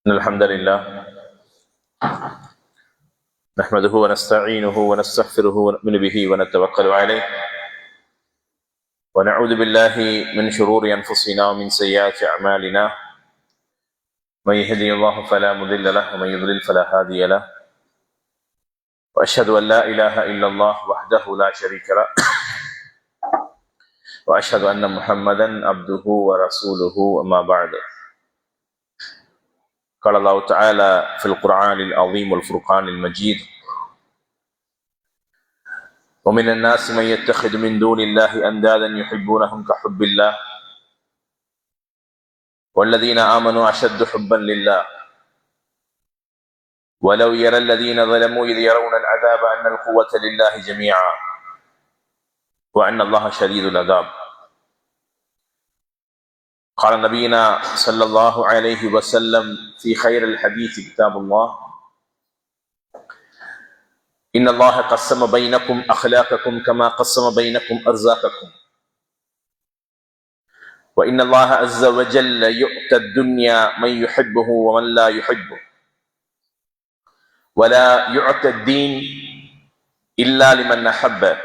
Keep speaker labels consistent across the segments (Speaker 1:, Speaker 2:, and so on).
Speaker 1: الحمد لله نحمده ونستعينه ونستغفره ونؤمن به ونتوكل عليه ونعوذ بالله من شرور أنفسنا ومن سيئات أعمالنا من يهدي الله فلا مضل له ومن يضلل فلا هادي له وأشهد أن لا إله إلا الله وحده لا شريك له وأشهد أن محمدا عبده ورسوله أما بعد. قال الله تعالى في القرآن العظيم والفرقان المجيد: ومن الناس من يتخذ من دون الله أندادا يحبونهم كحب الله والذين آمنوا أشد حبا لله ولو يرى الذين ظلموا إذ يرون العذاب أن القوة لله جميعا وأن الله شديد العذاب. قال نبينا صلى الله عليه وسلم في خير الحديث كتاب الله: إن الله قسم بينكم أخلاقكم كما قسم بينكم أرزاقكم وإن الله عز وجل يؤتى الدنيا من يحبه ومن لا يحبه ولا يؤتى الدين إلا لمن أحبه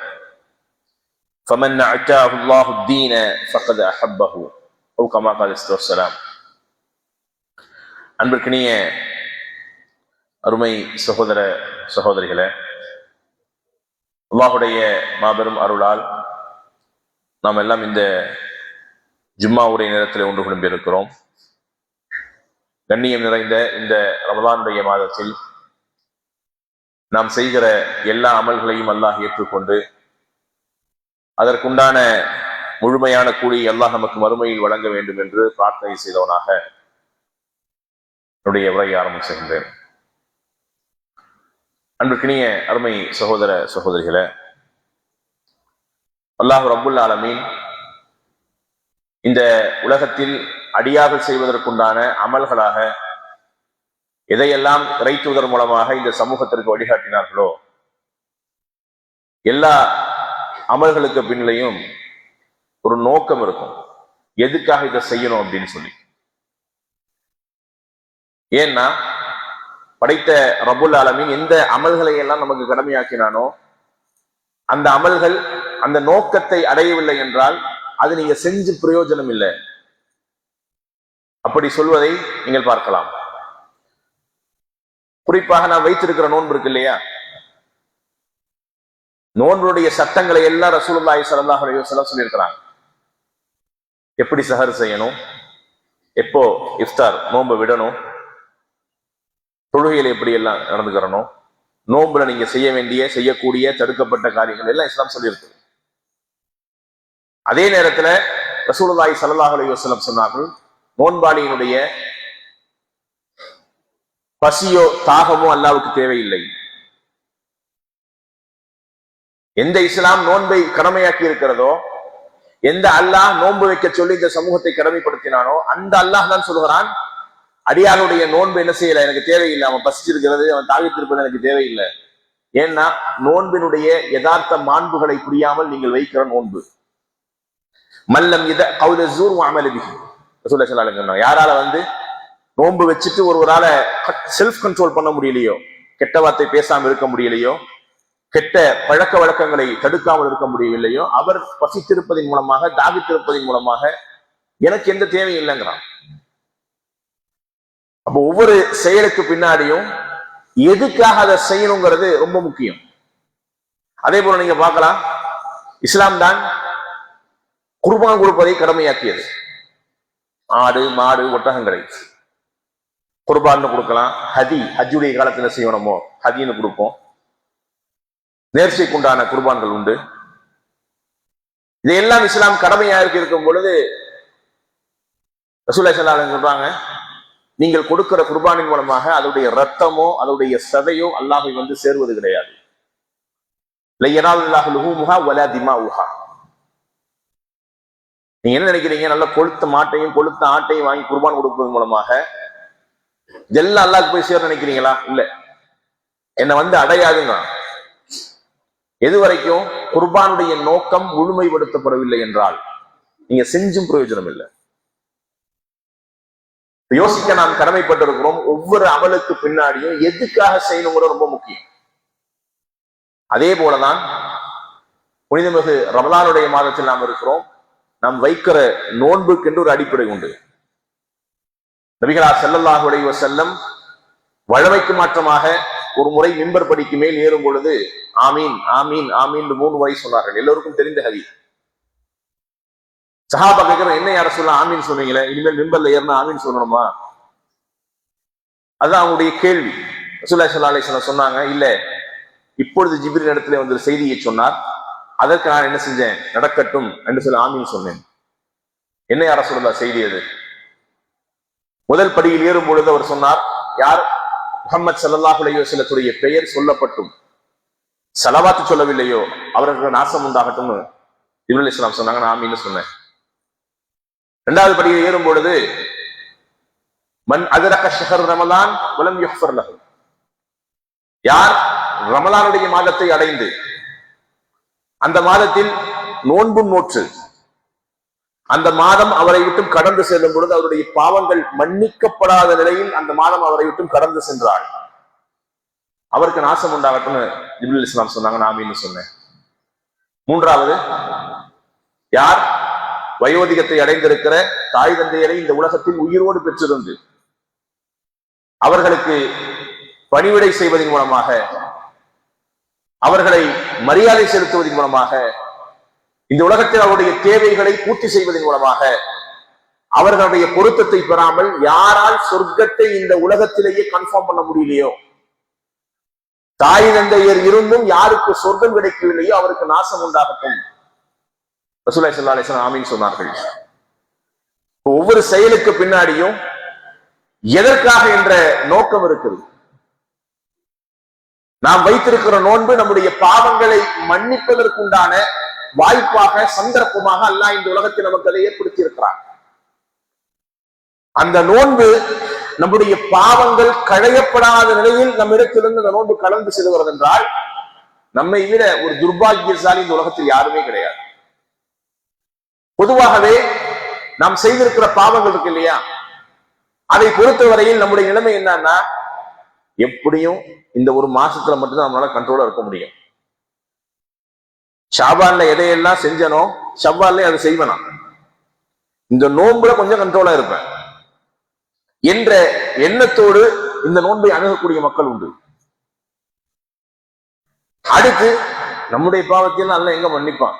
Speaker 1: فمن أعطاه الله الدين فقد أحبه أو كما قال السلام. அன்பிற்கினிய அருமை சகோதர சகோதரிகளே, அல்லாஹுடைய மாபெரும் அருளால் நாம் எல்லாம் இந்த ஜும்மாவுடைய நேரத்தில் ஒன்று குழும்பியிருக்கிறோம். கண்ணியம் நிறைந்த இந்த ரமலானுடைய மாதத்தில் நாம் செய்கிற எல்லா அமல்களையும் அல்லாஹ் ஏற்றுக்கொண்டு அதற்குண்டான முழுமையான கூலி அல்லாஹ் நமக்கு மறுமையில் வழங்க வேண்டும் என்று பிரார்த்தனை செய்தவனாக என்னுடைய உரையை ஆரம்பிக்கின்றேன். அன்பிற்கினிய அருமை சகோதர சகோதரிகளே, அல்லாஹ் ரப்புல் ஆலமீன் இந்த உலகத்தில் அடியார்கள் செய்வதற்குண்டான அமல்களாக எதையெல்லாம் இறைத்துவதன் மூலமாக இந்த சமூகத்திற்கு வழிகாட்டினார்களோ எல்லா அமல்களுக்கு பின்னிலையும் ஒரு நோக்கம் இருக்கும். எதுக்காக இதை செய்யணும் அப்படின்னு சொல்லி. ஏன்னா படைத்த ரப்புல் ஆலமீன் எந்த அமல்களை எல்லாம் நமக்கு கடமையாக்கினானோ அந்த அமல்கள் அந்த நோக்கத்தை அடையவில்லை என்றால் அது நீங்க செஞ்சு பிரயோஜனம் இல்லை. அப்படி சொல்வதை நீங்கள் பார்க்கலாம். குறிப்பாக நான் வைத்திருக்கிற நோன்பு இருக்கு இல்லையா, நோன்புடைய சட்டங்களை எல்லாம் ரசூலுல்லாஹி ஸல்லல்லாஹு அலைஹி வஸல்லம் சொல்லியிருக்கிறாங்க. எப்படி சஹர் செய்யணும், எப்போ இஃப்தார் நோன்பை விடணும், தொழுகையில எப்படி எல்லாம் நடந்துக்கிறணும், நோன்புல நீங்க செய்ய வேண்டிய செய்யக்கூடிய தடுக்கப்பட்ட காரியங்கள் எல்லாம் இஸ்லாம் சொல்லியிருக்கு. அதே நேரத்துல ரசூலுல்லாஹி ஸல்லல்லாஹு அலைஹி வஸல்லம் சொன்னார்கள், நோன்பாளியினுடைய பசியோ தாகமோ அல்லாஹ்வுக்கு தேவையில்லை. எந்த இஸ்லாம் நோன்பை கடமையாக்கி இருக்கிறதோ, எந்த அல்லாஹ் நோன்பு வைக்க சொல்லி இந்த சமூகத்தை கடமைப்படுத்தினானோ அந்த அல்லாஹ் தான் சொல்கிறான், அடியாருடைய நோன்பு என்ன செய்யல, எனக்கு தேவையில்லை. அவன் பசிச்சிருக்கிறது, அவன் தாகித்திருப்பது எனக்கு தேவையில்லை. ஏன்னா நோன்பினுடைய யதார்த்த மாண்புகளை புரியாமல் நீங்கள் வைக்கிற நோன்பு. மல்லம் இத கவுல ஜூர் அமல் பிஹி. ரசூலுல்லாஹி ஸல்லல்லாஹு அலைஹி வஸல்லம் யாரால நோன்பு வச்சுட்டு ஒருவரால செல்ஃப் கண்ட்ரோல் பண்ண முடியலையோ, கெட்ட வார்த்தை பேசாம இருக்க முடியலையோ, கெட்ட பழக்க வழக்கங்களை தடுக்காமல் இருக்க முடியவில்லையோ, அவர் பசித்திருப்பதன் மூலமாக தாகித்திருப்பதன் மூலமாக எனக்கு எந்த தேவையும் இல்லைங்கிறான். அப்போ ஒவ்வொரு செயலுக்கு பின்னாடியும் எதுக்காக அதை செய்யணுங்கிறது ரொம்ப முக்கியம். அதே போல நீங்க பார்க்கலாம், இஸ்லாம் தான் குர்பான் கொடுப்பதை கடமையாக்கியது. ஆடு மாடு ஒட்டகங்களை குர்பான்னு கொடுக்கலாம். ஹஜ்ஜுடைய காலத்துல செய்யணுமோ ஹதின்னு கொடுப்போம். நேர்ச்சைக்குண்டான குர்பான்கள் உண்டு. இதையெல்லாம் இஸ்லாம் கடமையாக இருக்கும் பொழுது ரசூலுல்லாஹி ஸல்லல்லாஹு அலைஹி வஸல்லம் சொல்றாங்க, நீங்கள் கொடுக்கிற குர்பானின் மூலமாக அதனுடைய ரத்தமோ அதனுடைய சதையோ அல்லாஹ்வை சேருவது கிடையாது. நீங்க என்ன நினைக்கிறீங்க, நல்ல கொளுத்த மாட்டையும் கொளுத்த ஆட்டையும் வாங்கி குர்பான் கொடுப்பதன் மூலமாக இதெல்லாம் அல்லாஹ்க்கு போய் சேர நினைக்கிறீங்களா? இல்ல, என்ன அடையாதுங்க. எது வரைக்கும் குர்பானுடைய நோக்கம் முழுமைப்படுத்தப்படவில்லை என்றால், நீங்க செஞ்சும் பிரயோஜனம் இல்லை. யோசிக்க நாம் கடமைப்பட்டிருக்கிறோம். ஒவ்வொரு அமலுக்கு பின்னாடியும் எதுக்காக செய்யணுங்கிறது ரொம்ப முக்கியம். அதே போலதான் புனிதமிகு ரமலானுடைய மாதத்தில் நாம் இருக்கிறோம். நாம் வைக்கிற நோன்புக்கென்று ஒரு அடிப்படை உண்டு. நபிகளார் ஸல்லல்லாஹு அலைஹி வஸல்லம் வழமைக்கு மாற்றமாக ஒரு முறை மிம்பர் படிக்கு மேல் ஏறும் பொழுது ஆமீன் ஆமீன் ஆமீன் 3 முறை சொன்னார்கள். எல்லோருக்கும் தெரிந்த ஹதீஸ். சஹாபா கேட்கிற, என்ன யார சொல்ல ஆமீன் சொன்னீங்களே, இனிமேல் மிம்பர்ல ஏறினா ஆமீன் சொல்லணுமா? அதுதான் அவங்களுடைய கேள்வி. ரசூலுல்லாஹி ஸல்லல்லாஹு அலைஹி வஸல்லம் சொன்னாங்க, இல்ல, இப்பொழுது ஜிப்ரீல் இடத்துல வந்து செய்தியை சொன்னார், அதற்கு நான் என்ன செஞ்சேன், நடக்கட்டும் என்று சொல்லி ஆமீன் சொன்னேன். என்ன யார சொல்லலாம் செய்தி? அது முதல் படியில் ஏறும் பொழுது அவர் சொன்னார், யார் முஹம்மது ஸல்லல்லாஹு அலைஹி வஸல்லத்துடைய பெயர் சொல்லப்பட்டும் ஸலவாத்து சொல்லவில்லையோ அவருக்கு நாசம் உண்டாகட்டும் ஜிப்ரீல் அலைஹிஸ்ஸலாம் சொன்னாங்க. நான் ஆமீன்னு சொன்னேன். இரண்டாவது படியில் ஏறும் பொழுது மன் அதரக ஷஹர் ரமலான் வலம் யுஃபர் லஹு, யார் ரமலானுடைய மாதத்தை அடைந்து அந்த மாதத்தில் நோன்பும் நோற்று அந்த மாதம் அவரை விட்டும் கடந்து செல்லும் பொழுது அவருடைய பாவங்கள் மன்னிக்கப்படாத நிலையில் அந்த மாதம் அவரை விட்டும் கடந்து சென்றாள், அவருக்கு நாசம் உண்டாகட்டும் ஜிப்ரீல் அலைஹிஸ்ஸலாம் சொன்னாங்க. நான் ஆமீன்னு சொன்னேன். மூன்றாவது, யார் வயோதிகத்தை அடைந்திருக்கிற தாய் தந்தையரை இந்த உலகத்தில் உயிரோடு பெற்றிருந்து அவர்களுக்கு பணிவிடை செய்வதன் மூலமாக அவர்களை மரியாதை செலுத்துவதன் மூலமாக இந்த உலகத்தில் அவருடைய தேவைகளை பூர்த்தி செய்வதன் மூலமாக அவர்களுடைய பொருத்தத்தை பெறாமல் யாரால் சொர்க்கத்தை இந்த உலகத்திலேயே கன்ஃபார்ம் பண்ண முடியலையோ, தாய் தந்தையர் இருந்தும் யாருக்கு சொர்க்கம் கிடைக்கவில்லையோ அவருக்கு நாசம் உண்டாகட்டும் ரசூலுல்லாஹி ஸல்லல்லாஹு அலைஹி வஸல்லம் ஆமீன் சொன்னார்கள். ஒவ்வொரு செயலுக்கு பின்னாடியும் எதற்காக என்ற நோக்கம் இருக்குது. நாம் வைத்திருக்கிற நோன்பு நம்முடைய பாவங்களை மன்னிப்பதற்குண்டான வாய்ப்பாக, சந்தர்ப்பமாக அல்லாஹ் இந்த உலகத்தில் நமக்கு அதை ஏற்படுத்தி இருக்கிறார். அந்த நோன்பு நம்முடைய பாவங்கள் களையப்படாத நிலையில் நம்ம இடத்திலிருந்து அந்த நோன்பு கலந்து செல்கிறது என்றால் நம்மை விட ஒரு துர்பாகியசாலி இந்த உலகத்தில் யாருமே கிடையாது. பொதுவாகவே நாம் செய்திருக்கிற பாவங்கள் இருக்கு இல்லையா, அதை பொறுத்தவரையில் நம்முடைய நிலைமை என்னன்னா, எப்படியும் இந்த ஒரு மாசத்துல மட்டும்தான் நம்மளால கண்ட்ரோலா இருக்க முடியும். ஷாபான்ல எதையெல்லாம் செஞ்சனோ ஷவ்வால்ல அதை செய்வனா, இந்த நோன்புல கொஞ்சம் கண்ட்ரோலா இருப்பேன் என்ற எண்ணத்தோடு இந்த நோன்பை அணுகக்கூடிய மக்கள் உண்டு. அடுத்து நம்முடைய பாவத்தையும் அல்ல எங்க மன்னிப்பான்,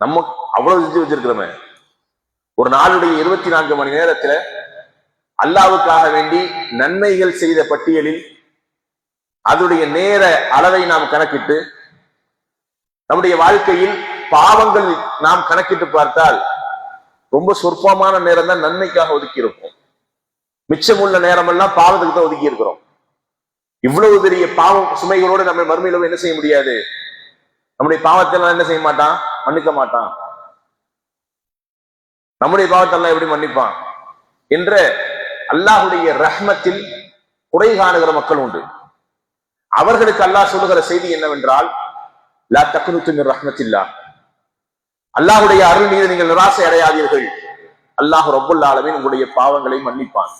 Speaker 1: நம்ம அவ்வளவு செஞ்சு வச்சிருக்கிறோமே. ஒரு நாளுடைய 24 மணி நேரத்துல அல்லாஹ்வுக்காக வேண்டி நன்மைகள் செய்த பட்டியலில் அதனுடைய நேர அளவை நாம் கணக்கிட்டு நம்முடைய வாழ்க்கையில் பாவங்கள் நாம் கணக்கிட்டு பார்த்தால் ரொம்ப சொற்பமான நேரம் தான் நன்மைக்காக ஒதுக்கி இருப்போம். மிச்சமுள்ள நேரமெல்லாம் பாவத்துக்கு தான் ஒதுக்கி இருக்கிறோம். இவ்வளவு பெரிய பாவம் சுமைகளோடு நம்ம மறுமையில என்ன செய்ய முடியாது, நம்முடைய பாவத்தை என்ன செய்ய மாட்டான், மன்னிக்க மாட்டான். நம்முடைய பாவத்தெல்லாம் எப்படி மன்னிப்பான் என்ற அல்லாஹுடைய ரஹ்மத்தில் குறை காணுகிற மக்கள் உண்டு. அவர்களுக்கு அல்லாஹ் சொல்லுகிற செய்தி என்னவென்றால், லா தக்னுது மின் ரஹ்மத்தில்லாஹ், அல்லாஹுடைய அருள் மீது நீங்கள் நிராசை அடையாதீர்கள், அல்லாஹ் ரப்புல் ஆலமீன் உங்களுடைய பாவங்களை மன்னிப்பான்.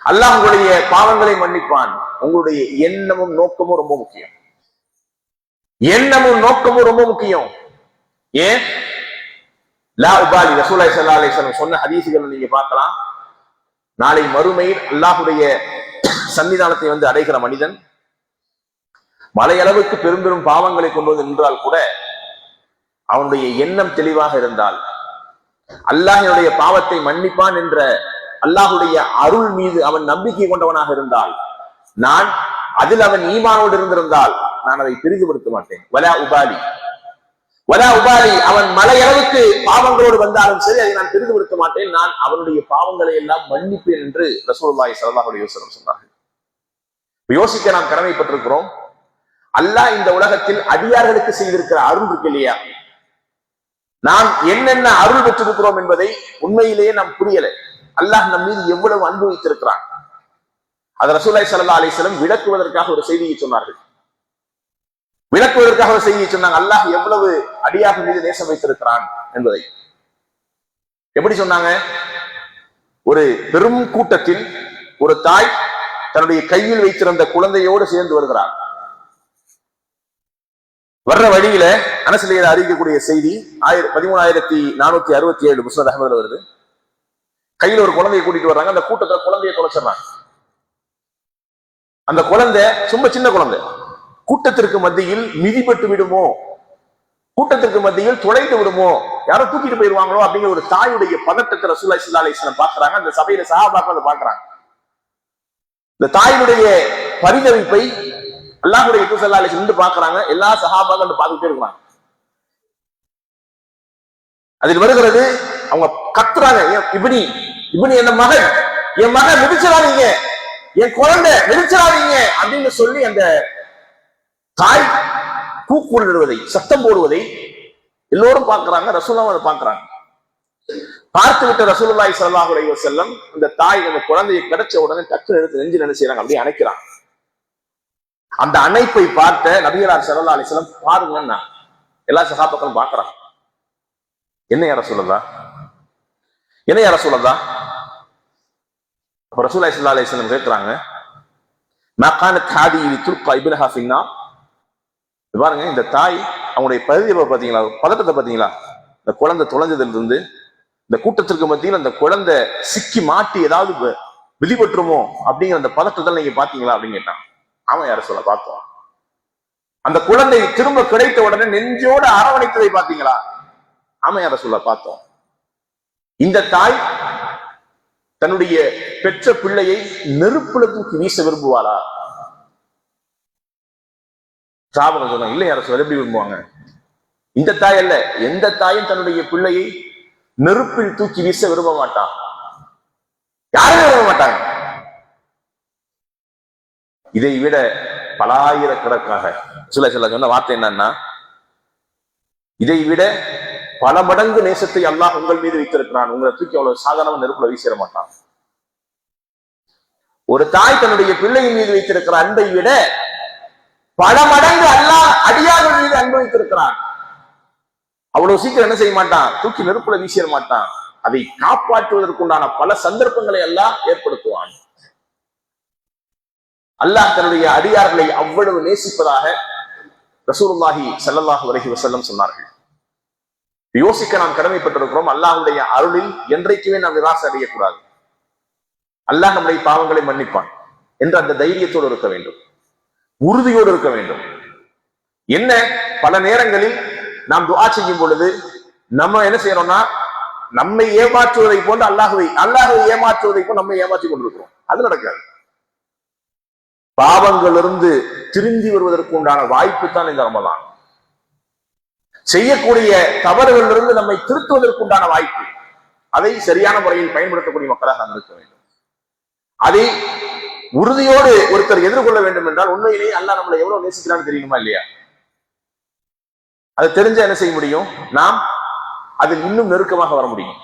Speaker 1: அல்லாஹ் உங்களுடைய பாவங்களை மன்னிப்பான். உங்களுடைய எண்ணமும் நோக்கமும் ரொம்ப முக்கியம். எண்ணமும் நோக்கமும் ரொம்ப முக்கியம். ஏன்? லா உபாலி, ரசூலுல்லாஹி ஸல்லல்லாஹு அலைஹி வஸல்லம் சொன்ன ஹதீஸ்களை நீங்க பார்க்கலாம். நாளை மறுமையில் அல்லாஹுடைய சன்னிதானத்தை வந்து அடைகிற மனிதன் மலையளவுக்கு பெரும் பெரும் பாவங்களை கொண்டு வந்து நின்றால் கூட அவனுடைய எண்ணம் தெளிவாக இருந்தால், அல்லாஹ்வுடைய பாவத்தை மன்னிப்பான் என்ற அல்லாஹுடைய அருள் மீது அவன் நம்பிக்கை கொண்டவனாக இருந்தால், நான் அதில் அவன் ஈமானோடு இருந்திருந்தால் நான் அதை பெரிதுபடுத்த மாட்டேன். வலா உபாலி, வலா உபாலி, அவன் மலையளவுக்கு பாவங்களோடு வந்தாலும் சரி அதை நான் பெரிதுபடுத்த மாட்டேன், நான் அவனுடைய பாவங்களை எல்லாம் மன்னிப்பேன் என்று ரசூலுல்லாஹி ஸல்லல்லாஹு அலைஹி வஸல்லம் சொன்னார்கள். யோசிக்க நாம் கடமைப்பட்டிருக்கிறோம். அல்லாஹ் இந்த உலகத்தில் அடியார்களுக்கு செய்திருக்கிற அருள் இருக்கு இல்லையா, நாம் என்னென்ன அருள் பெற்றிருக்கிறோம் என்பதை உண்மையிலேயே நாம் புரியல. அல்லாஹ் நம் மீது எவ்வளவு அன்பு வைத்திருக்கிறான் அது ரசூலுல்லாஹி ஸல்லல்லாஹு அலைஹி வஸல்லம் விளக்குவதற்காக ஒரு செய்தியை சொன்னார்கள். விளக்குவதற்காக ஒரு செய்தியை சொன்னாங்க. அல்லாஹ் எவ்வளவு அடியார்கள் மீது நேசம் வைத்திருக்கிறான் என்பதை எப்படி சொன்னாங்க? ஒரு பெரும் கூட்டத்தில் ஒரு தாய் தன்னுடைய கையில் வைத்திருந்த குழந்தையோடு சேர்ந்து வருகிறார். வர்ற வழியில அனசிலேயே அறிவிக்கக்கூடிய செய்தி 13467 முஸ்னத் அஹ்மதுல வருது. கையில ஒரு குழந்தையை கூட்டிட்டு வர்றாங்க. அந்த கூட்டத்துல குழந்தையை தொலைச்சிடறாங்க. அந்த குழந்தை சும்மா சின்ன குழந்தை, கூட்டத்திற்கு மத்தியில் மிதிப்பட்டு விடுமோ, கூட்டத்திற்கு மத்தியில் துளைத்து விடுமோ, யாரும் தூக்கிட்டு போயிருவாங்களோ அப்படிங்கிற ஒரு தாயுடைய பதட்டத்தை ரசூலுல்லாஹி ஸல்லல்லாஹு அலைஹி வஸல்லம் பாக்குறாங்க. அந்த சபையில சஹாபாக்கள் அதை பாக்குறாங்க. இந்த தாயினுடைய பரிதவிப்பை அல்லாஹ்வுடைய ரசூல் ஸல்லல்லாஹு அலைஹி வஸல்லம் பாக்குறாங்க. எல்லா சஹாபாக்களும் பார்த்துட்டே இருக்காங்க. அதில் வருகிறது, அவங்க கத்துறாங்க, இப்னி இப்னி என் மகன் மிதிச்சிடாதீங்க, என் குழந்தை மிதிச்சிடாதீங்க அப்படின்னு சொல்லி அந்த தாய் கூக்குரலிடுவதை, சத்தம் போடுவதை எல்லோரும் பார்க்கிறாங்க. ரசூலுல்லாஹ் அதை பார்க்கிறாங்க. பார்த்து விட்ட ரசூலுல்லாஹி ஸல்லல்லாஹு அலைஹி வஸல்லம் அந்த தாய் அந்த குழந்தையை கிடைச்ச உடனே டக்குனு எடுத்து நெஞ்சில் என்ன செய்யறாங்க, அப்படியே அணைக்கிறாங்க. அந்த அணைப்பை பார்த்த நபிகளார் ஸல்லல்லாஹு அலைஹி வஸல்லம் பாருங்கன்னா எல்லா சஹாபாக்களும் பார்க்கறாங்க. என்ன யா ரசூலுல்லாஹ், என்ன யா ரசூலுல்லாஹ்? அப்ப ரசூலுல்லாஹி ஸல்லல்லாஹு அலைஹி வஸல்லம் கேட்கிறாங்க, மா கானத் ஹாதிஹி லிதுல்கா இப்னஹா ஃபின்னார். பாருங்க, இந்த தாய் அவங்களுடைய பரிதவிப்பை பாத்தீங்களா, பதட்டத்தை பாத்தீங்களா? இந்த குழந்தை தொலைஞ்சதுல இருந்து இந்த கூட்டத்திற்கு மத்தியில் அந்த குழந்தை சிக்கி மாட்டி ஏதாவது விதிபட்டுருமோ அப்படிங்கிற அந்த பதட்டத்தில் நீங்க பாத்தீங்களா அப்படின்னு கேட்டான். ஆமா யார சொல்ல பார்த்தோம். அந்த குழந்தை திரும்ப கிடைத்த உடனே நெஞ்சோடு அரவணைத்ததை பாத்தீங்களா? ஆமா யார சொல்ல பார்த்தோம். இந்த தாய் தன்னுடைய பெற்ற பிள்ளையை நெருப்புல தூக்கி வீச விரும்புவாளா? சாபகம் சொல்றாங்க, இல்லை யார சொல்ல எப்படி விரும்புவாங்க? இந்த தாய் அல்ல, எந்த தாயும் தன்னுடைய பிள்ளையை நெருப்பில் தூக்கி வீச விரும்ப மாட்டான். யாருமே விரும்ப மாட்டாங்க. இதை விட பலாயிரக்கணக்காக சொன்ன வார்த்தை என்னன்னா, இதை விட பல மடங்கு நேசத்தை அல்லாஹ் உங்கள் மீது வைத்திருக்கிறான், உங்களை தூக்கி அவ்வளவு சாதாரண நெருப்புல வீசிட மாட்டான். ஒரு தாய் தன்னுடைய பிள்ளையின் மீது வைத்திருக்கிற அன்பை விட பல மடங்கு அல்லாஹ் அடியார்கள் மீது அன்பு வைத்திருக்கிறான். அவ்வளவு சீக்கிரம் என்ன செய்ய மாட்டான், தூக்கி நெருப்புல வீசிட மாட்டான். அதை காப்பாற்றுவதற்குண்டான பல சந்தர்ப்பங்களை எல்லாம் ஏற்படுத்துவான். அல்லாஹ் தன்னுடைய அடியார்களை அவ்வளவு நேசிப்பதாக ரசூலுல்லாஹி ஸல்லல்லாஹு அலைஹி வஸல்லம் சொன்னார்கள். யோசிக்க நாம் கடமைப்பட்டிருக்கிறோம். அல்லாஹ்வுடைய அருளில் என்றைக்குமே நாம் நிராசை அடையக்கூடாது. அல்லாஹ் நம்முடைய பாவங்களை மன்னிப்பான் என்ற அந்த தைரியத்தோடு இருக்க வேண்டும், உறுதியோடு இருக்க வேண்டும். என்ன, பல நேரங்களில் நாம் துஆ செய்யும் பொழுது நம்ம என்ன செய்யறோம்னா, நம்மை ஏமாற்றுவதை போன்று அல்லாஹ்வை ஏமாற்றுவதை போன்று நம்மை ஏமாற்றிக் கொண்டிருக்கிறோம். அது நடக்காது. பாவங்களிலிருந்து திரும்பி வருவதற்கு உண்டான வாய்ப்பு தான் இந்த ரமலான். செய்யக்கூடிய தவறுகளிலிருந்து நம்மை திருத்துவதற்கு உண்டான வாய்ப்பு. அதை சரியான முறையில் பயன்படுத்தக்கூடிய மக்களாக நாம் இருக்க வேண்டும். அதை உறுதியோடு ஒருத்தர் எதிர்கொள்ள வேண்டும் என்றால் உண்மையிலேயே அல்லாஹ் நம்மளை எவ்வளவு நேசிக்கிறான்னு தெரியுமா இல்லையா? அது தெரிஞ்ச என்ன செய்ய முடியும், நாம் அதில் இன்னும் நெருக்கமாக வர முடியும்.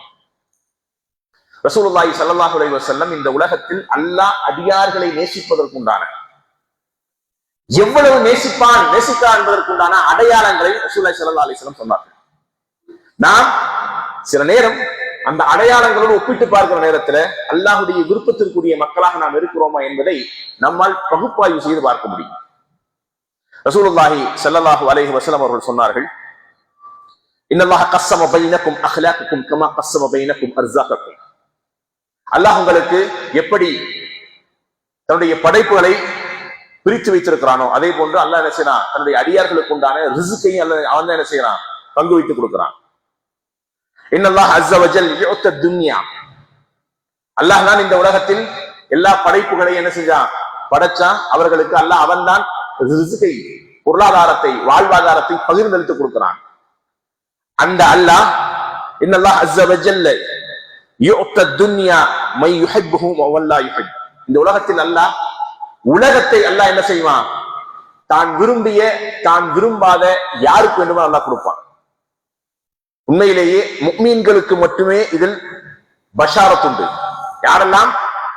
Speaker 1: ரசூலுல்லாஹி ஸல்லல்லாஹு அலைஹி வஸல்லம் இந்த உலகத்தில் அல்லாஹ் அடியார்களை நேசிப்பதற்குண்டான, எவ்வளவு நேசிப்பான் என்பதற்குண்டான அடையாளங்களை ரசூலுல்லாஹி ஸல்லல்லாஹு அலைஹி வஸல்லம் சொன்னார்கள். நாம் சில நேரம் அந்த அடையாளங்களோடு ஒப்பிட்டு பார்க்கிற நேரத்துல அல்லாஹ்வுடைய விருப்பத்திற்குரிய மக்களாக நாம் இருக்கிறோமா என்பதை நம்மால் பகுப்பாய்வு செய்து பார்க்க முடியும். ரசூலுல்லாஹி ஸல்லல்லாஹு அலைஹி வஸல்லம் அவர்கள் சொன்னார்கள், இன்னல்லாஹ கஸ்ஸம பைனக்கும் அக்லாக்குக்கும் கமா கஸ்ஸம பைனக்கும் அர்ஸாகக்கும். அல்லாஹ் உங்களுக்கு எப்படி தன்னுடைய படைப்புகளை பிரித்து வைத்திருக்கிறானோ அதே போன்று அல்லாஹ் என்ன செய்யறான், தன்னுடைய அடியார்களுக்கு உண்டான ரிஸ்கையும் அவன் தான் என்ன செய்யறான், பங்கு வைத்து கொடுக்கிறான். இன்னல்லாஹ் அஸ்ஸ வஜல் யுஅத்த துன்யா. அல்லாஹ் தான் இந்த உலகத்தில் எல்லா படைப்புகளையும் என்ன செஞ்சான், படைச்சான். அவர்களுக்கு அல்லாஹ் அவன் தான் ரிஸ்கை, பொருளாதாரத்தை, வாழ்வாதாரத்தை பகிர்ந்தளித்து கொடுக்கிறான். அந்த அல்லாஹ் இன்னல்லாஹ் அஸ்ஸ வஜல் யுஅத்த துன்யா மை யுஹிப்புஹு வ லா யுஹிப். இந்த உலகத்தில் அல்லாஹ், உலகத்தை அல்லாஹ் என்ன செய்வான், தான் விரும்பிய தான் விரும்பாத யாருக்கு வேண்டுமோ அல்லாஹ் கொடுப்பான். உண்மையிலேயே முஃமின்களுக்கு மட்டுமே இதில் பஷாரத் உண்டு. யாரெல்லாம்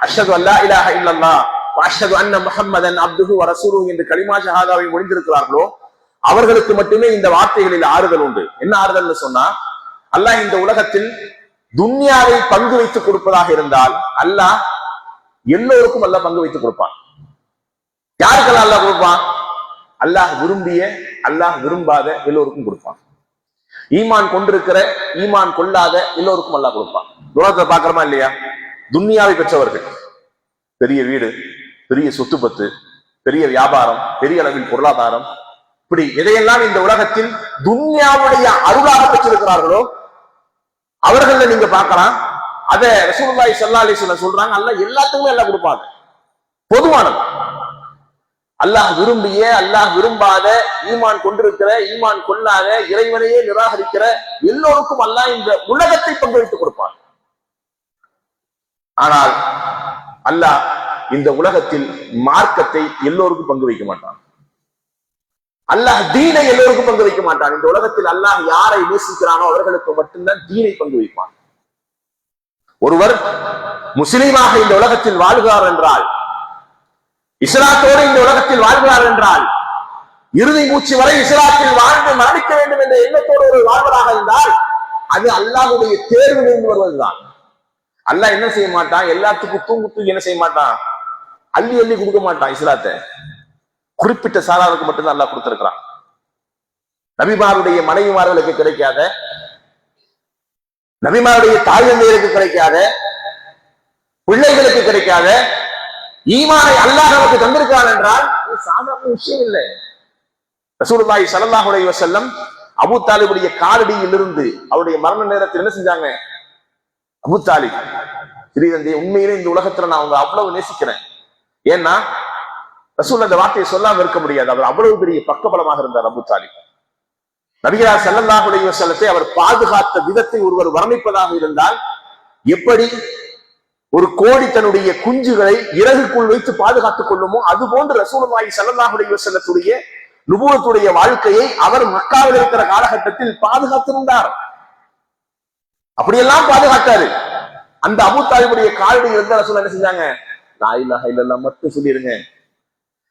Speaker 1: அஷ்ஹது அல்லா இலாஹ இல்லல்லாஹ் வ அஷ்ஹது அன்ன முஹம்மதன் அப்துஹு வ ரசூலுஹு என்று கலிமா ஷஹாதாவை முடிந்திருக்கிறார்களோ அவர்களுக்கு மட்டுமே இந்த வார்த்தைகளில் ஆறுதல் உண்டு. என்ன ஆறுதல்னு சொன்னா, அல்லாஹ் இந்த உலகத்தில் துன்யாவை பங்கு வைத்துக் கொடுப்பதாக இருந்தால் அல்லாஹ் எல்லோருக்கும் அல்லாஹ் பங்கு வைத்துக் கொடுப்பான். யாருக்கெல்லாம் அல்லாஹ் கொடுப்பான்? அல்லாஹ் விரும்பிய, அல்லாஹ் விரும்பாத எல்லோருக்கும் கொடுப்பான். ஈமான் கொண்டிருக்கிற, ஈமான் கொள்ளாத எல்லோருக்கும் அல்லாஹ் கொடுப்பான். உலகத்தை பார்க்கிறோமா இல்லையா? துன்யாவை பெற்றவர்கள், பெரிய வீடு, பெரிய சொத்து பத்து, பெரிய வியாபாரம், பெரிய அளவில் பொருளாதாரம், இப்படி எதையெல்லாம் இந்த உலகத்தில் துன்யாவுடைய அருளாக பெற்றிருக்கிறார்களோ அவர்கள் நீங்க பார்க்கலாம். அத ரசூலுல்லாஹி ஸல்லல்லாஹு அலைஹி வஸல்லம் சொல்றாங்க, அல்லாஹ் எல்லாத்துக்குமே எல்லாம் கொடுப்பாங்க. பொதுவானது. அல்லாஹ் விரும்பிய, அல்லாஹ் விரும்பாத, ஈமான் கொண்டிருக்கிற, ஈமான் கொள்ளாத, இறைவனையே நிராகரிக்கிற எல்லோருக்கும் அல்லாஹ் இந்த உலகத்தை பங்கு வைத்துக் கொடுப்பான். ஆனால் அல்லாஹ் இந்த உலகத்தில் மார்க்கத்தை எல்லோருக்கும் பங்கு வைக்க மாட்டான். அல்லாஹ் தீனை எல்லோருக்கும் பங்கு வைக்க மாட்டான். இந்த உலகத்தில் அல்லாஹ் யாரை நேசிக்கிறானோ அவர்களுக்கு மட்டும்தான் தீனை பங்கு வைப்பான். ஒருவர் முஸ்லீமாக இந்த உலகத்தில் வாழ்கிறார் என்றால், இஸ்லாத்தோடு இந்த உலகத்தில் வாழ்கிறார் என்றால், இறுதி மூச்சு வரை இஸ்லாத்தில் வாழ்ந்து மரணிக்க வேண்டும் என்ற எண்ணத்தோடு ஒரு வாழ்வராக இருந்தால் அது அல்லாஹ்வுடைய தேர்விலிருந்து வருவதுதான். அல்லாஹ் என்ன செய்ய மாட்டான்? எல்லாத்துக்கும் தூங்கு என்ன செய்ய மாட்டான்? அள்ளி அள்ளி கொடுக்க மாட்டான். இஸ்லாத்தை குறிப்பிட்ட சாராருக்கு மட்டும்தான் அல்லாஹ் கொடுத்திருக்கிறான். நபிமாருடைய மனைவிமார்களுக்கு கிடைக்காத, நபிமாருடைய தாய் தந்தையருக்கு கிடைக்காத, பிள்ளைகளுக்கு கிடைக்காத ஈமானை அல்லாஹ் நமக்கு தந்திருக்கிறான் என்றால் இது சாதாரண விஷயம் இல்லை. ரசூலுல்லாஹி ஸல்லல்லாஹு அலைஹி வஸல்லம் அபூ தாலிபுடைய காலடியில் இருந்து அவருடைய மரண நேரத்தில் என்ன செஞ்சாங்க? அபூ தாலிப், சிறிதந்தையை உண்மையிலே இந்த உலகத்துல நான் அவங்க அவ்வளவு நேசிக்கிறேன். ஏன்னா ரசூல் அந்த வார்த்தையை சொல்லாம இருக்க முடியாது. அவர் அவ்வளவு பெரிய பக்கபலமாக இருந்தார் அபூ தாலிப். நபிகளார் ஸல்லல்லாஹு அலைஹி வஸல்லத்தை அவர் பாதுகாத்த விதத்தை ஒருவர் வர்ணிப்பதாக இருந்தால், எப்படி ஒரு கோழி தன்னுடைய குஞ்சுகளை இறகுக்குள் வைத்து பாதுகாத்துக் கொள்ளுமோ அது போன்று ரசூலுல்லாஹி ஸல்லல்லாஹு அலைஹி வஸல்லத்துடைய நுபுவத்துடைய வாழ்க்கையை அவர் மக்காவில் இருக்கிற காலகட்டத்தில் பாதுகாத்திருந்தார். அப்படியெல்லாம் பாதுகாத்தாரு. அந்த அபூ தாலிபுடைய காலடியில் இருந்த ரசூல் என்ன செஞ்சாங்க? லா இலாஹா இல்லல்லாஹ் மட்டும் சொல்லிருங்க,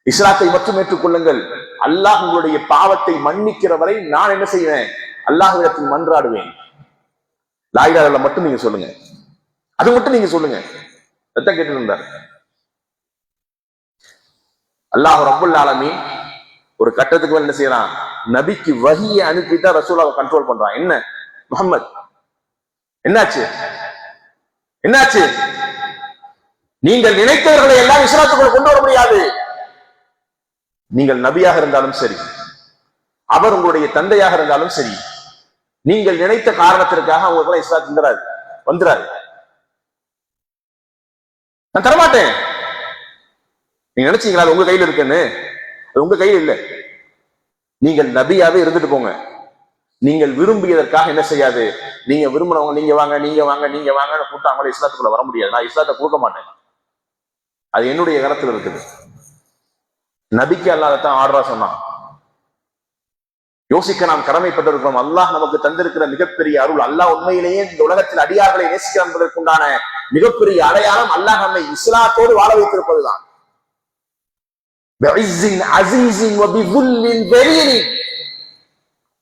Speaker 1: இஸ்லாத்தை மட்டும் ஏற்றுக்கொள்ளுங்கள், அல்லாஹ் உங்களுடைய பாவத்தை மன்னிக்கிற வரை நான் என்ன செய்வேன்? அல்லாஹ்விடத்தில் மன்றாடுவேன். லா இலாஹா இல்லல்லாஹ் மட்டும் நீங்க சொல்லுங்க, அது மட்டும் நீங்க சொல்லுங்க. அதான் கேட்டு இருந்தார். அல்லாஹ் ரப்புல் ஆலமீன் ஒரு கட்டத்துக்கு என்ன செய்யறான்? நபிக்கு வஹியை அனுப்பிதான் ரசூலாவை கண்ட்ரோல் பண்றான். என்ன முஹம்மத், என்னாச்சு என்னாச்சு? நீங்கள் நினைத்தவர்களை எல்லாம் இஸ்லாத்துக்குள் கொண்டு வர முடியாது. நீங்கள் நபியாக இருந்தாலும் சரி, அவர் உங்களுடைய தந்தையாக இருந்தாலும் சரி, நீங்கள் நினைத்த காரணத்திற்காக அவங்களுக்கு இஸ்லாத்து வந்துறாரு. நான் தரமாட்டேன். நீங்க நினைச்சீங்களா அது உங்க கையில் இருக்குன்னு? அது உங்க கையில் இல்லை. நீங்கள் நபியாவே இருந்துட்டு போங்க. நீங்கள் விரும்பியதற்காக என்ன செய்யாது? நீங்க விரும்பினவங்க நீங்க வாங்க நீங்க வாங்க நீங்க வாங்கன்னு கூப்பிட்டு அவங்கள இஸ்லாத்துக்குள்ள வர முடியாது. நான் இஸ்லாத்தை கொடுக்க மாட்டேன். அது என்னுடைய கருத்துல இருக்குது. நபிக்கு அல்லாஹ்தான் ஆர்டரா சொன்னான். யோசிக்க நாம் கடமைப்பட்டிருக்கிறோம். அல்லாஹ் நமக்கு தந்திருக்கிற மிகப்பெரிய அருள். அல்லாஹ் உண்மையிலேயே இந்த உலகத்தில் அடியார்களை நேசிக்கிறான் என்பதற்குண்டான மிகப்பெரிய அடையாளம் அல்லாஹ் நம்மை இஸ்லாத்தோடு வாழ வைத்திருப்பதுதான்.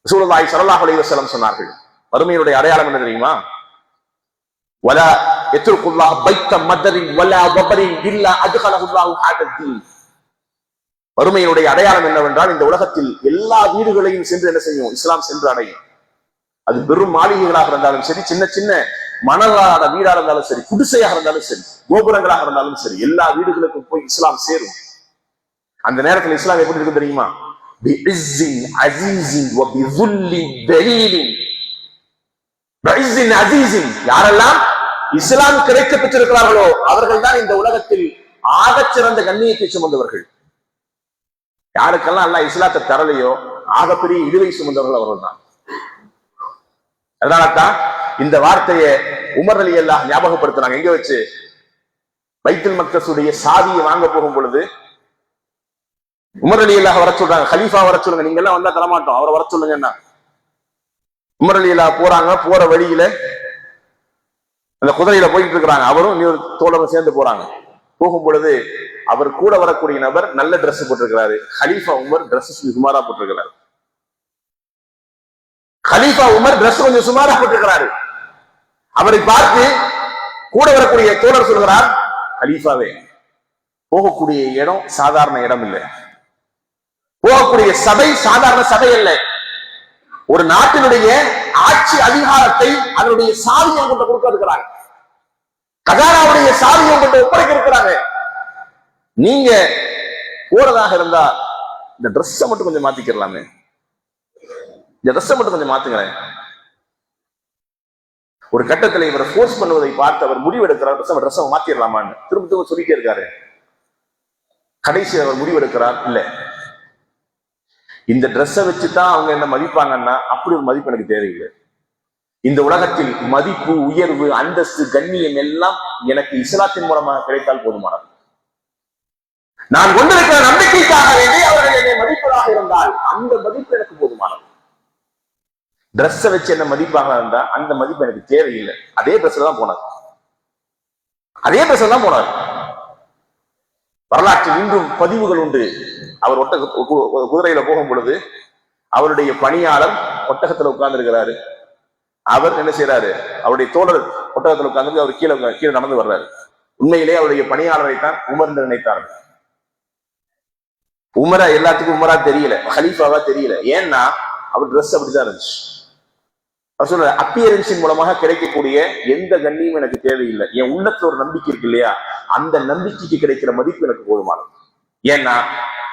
Speaker 1: ரசூலுல்லாஹி ஸல்லல்லாஹு அலைஹி வஸல்லம் சொன்னார்கள், வறுமையுடைய அடையாளம் என்ன தெரியுமா? வலா யத்ருகுல்லாஹ் பைத்த மதரின் வலா வபரின் இல்லா அத்கலஹுல்லாஹு ஹாதத்தீன். வறுமையினுடைய அடையாளம் என்னவென்றால், இந்த உலகத்தில் எல்லா வீடுகளையும் சென்று என்ன செய்யும்? இஸ்லாம் சென்று அடையும். அது வெறும் மாளிகைகளாக இருந்தாலும் சரி, சின்ன சின்ன மணலான வீடாக இருந்தாலும் சரி, குடிசையாக இருந்தாலும் சரி, கோபுரங்களாக இருந்தாலும் சரி, எல்லா வீடுகளுக்கும் போய் இஸ்லாம் சேரும். அந்த நேரத்தில் இஸ்லாம் எப்படி இருக்கு தெரியுமா? யாரெல்லாம் இஸ்லாம் கிடைக்க பெற்றிருக்கிறார்களோ அவர்கள் தான் இந்த உலகத்தில் ஆகச்சிறந்த கண்ணியத்தை சுமந்தவர்கள். யாருக்கெல்லாம் அல்லாஹ் இஸ்லாத்தை தரலையோ ஆகப்பெரிய இழுவை சுமந்தவர்கள் அவர்கள் தான். அதனால்தான் இந்த வார்த்தையை உமர் ரலியல்லாஹு ஞாபகப்படுத்தினாங்க. எங்க வச்சு? பைத்துல் மக்தஸுடைய சாவியை வாங்க போகும் பொழுது உமர் ரலியல்லாஹு வர சொல்றாங்க, கலீஃபா வர சொல்லுங்க, நீங்க எல்லாம் வந்தா தரமாட்டோம், அவரை வர சொல்லுங்கன்னா உமர் ரலியல்லாஹு போறாங்க. போற வழியில அந்த குதிரையில போயிட்டு இருக்கிறாங்க. அவரும் இன்னொரு தோழரும் சேர்ந்து போறாங்க. போகும் பொழுது அவர் கூட வரக்கூடிய நபர் நல்ல டிரெஸ் போட்டிருக்கிறாரு. கலீஃபா உமர் டிரெஸ் சுமாரா போட்டிருக்கிறாரு. கலீஃபா உமர் டிரஸ் கொஞ்சம் சுமாரா போட்டிருக்கிறாரு. அவரை பார்த்து கூட வரக்கூடிய தோழர் சொல்கிறார், கலீஃபாவே, போகக்கூடிய இடம் சாதாரண இடம் இல்லை, போகக்கூடிய சபை சாதாரண சபை அல்ல. ஒரு நாட்டினுடைய ஆட்சி அதிகாரத்தை அதனுடைய சாவியை கொண்டு கொடுக்க இருக்கிறாங்க, கஜானாவுடைய சாவியை கொண்டு ஒப்படைக்க இருக்கிறாங்க. நீங்க போறதாக இருந்தா இந்த ட்ரெஸ்ஸை மட்டும் கொஞ்சம் மாத்திக்கலாமே, இந்த ட்ரெஸ்ஸை மட்டும் கொஞ்சம் மாத்துங்களேன். ஒரு கட்டத்தில் இவரை போர்ஸ் பண்ணுவதை பார்த்து அவர் முடிவெடுக்கிறார், ட்ரெஸ்ஸை மாத்திரலாமான்னு திரும்ப திரும்ப சொல்லிட்டே இருக்காரு. கடைசி அவர் முடிவெடுக்கிறார், இல்ல இந்த ட்ரெஸ்ஸை வச்சுதான் அவங்க என்ன மதிப்பாங்கன்னா அப்படி ஒரு மதிப்பு எனக்கு தேவையில்லை. இந்த உலகத்தில் மதிப்பு, உயர்வு, அந்தஸ்து, கண்ணியம் எல்லாம் எனக்கு இஸ்லாத்தின் மூலமாக கிடைத்தால் போதுமானது. நான் கொண்டிருக்கிற நம்பிக்கைக்காக வேண்டி அவர்கள் என்னை மதிப்பதாக இருந்தால் அந்த மதிப்பு எனக்கு போதுமானது. ட்ரெஸ்ஸை வச்சு என்ன மதிப்பாக இருந்தா அந்த மதிப்பு எனக்கு தேவையில்லை. அதே ட்ரெஸ்ல தான் போனார், அதே ட்ரெஸ்ல தான் போனார். வரலாற்றில் இன்றும் பதிவுகள் உண்டு. அவர் குதிரையில போகும் பொழுது அவருடைய பணியாளர் ஒட்டகத்துல உட்கார்ந்து இருக்கிறாரு. அவர் என்ன செய்யறாரு, அவருடைய தோழர் ஒட்டகத்துல உட்கார்ந்து அவர் கீழே நடந்து வர்றாரு. உண்மையிலே அவருடைய பணியாளரை தான் உமர் என்று நினைத்தார்கள். உமரா எல்லாத்துக்கும் உமரா தெரியல, ஹலீஃபாவா தெரியல. ஏன்னா அவர் ட்ரெஸ் அப்படிதான் இருந்துச்சு. அவர் சொல்ற அப்பியரன்ஸின் மூலமாக கிடைக்கக்கூடிய எந்த கண்ணியும் எனக்கு தேவையில்லை. என் உள்ளத்துல ஒரு நம்பிக்கை இருக்கு இல்லையா, அந்த நம்பிக்கைக்கு கிடைக்கிற மதிப்பு எனக்கு போதுமானது. ஏன்னா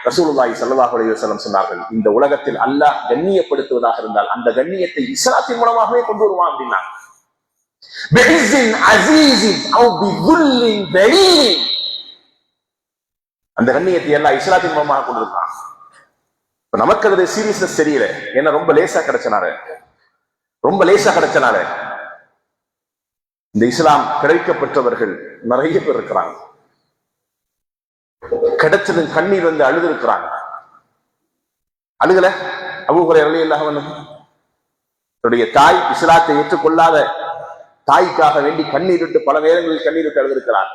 Speaker 1: ரசூலுல்லாஹி ஸல்லல்லாஹு அலைஹி வஸல்லம் சொன்னார்கள், இந்த உலகத்தில் அல்லாஹ் கண்ணியப்படுத்துவதாக இருந்தால் அந்த கண்ணியத்தை இஸ்லாத்தின் மூலமாகவே கொண்டு வருவான் அப்படின்னாங்க. அந்த கண்ணியத்தை எல்லாம் இஸ்லாத்தின் மூலமாக கொண்டு வருவான். நமக்கு அது சீரியஸ்னஸ் தெரியல, ஏன்னா ரொம்ப லேசா கிடைச்சனால இந்த இஸ்லாம் கிடைக்கப்பட்டவர்கள் நிறைய பேர் இருக்கிறாங்க. கிடைச்சது கண்ணீர் வந்து அழுது இருக்கிறாங்க. அழுகல அபூ ஹுரைரா ரலியல்லாஹு அன்ஹு தன்னுடைய தாய் இஸ்லாத்தை ஏற்றுக்கொள்ளாத தாய்க்காக வேண்டி கண்ணீர் விட்டு பல நேரங்களில் கண்ணீர் விட்டு அழுதிருக்கிறார்.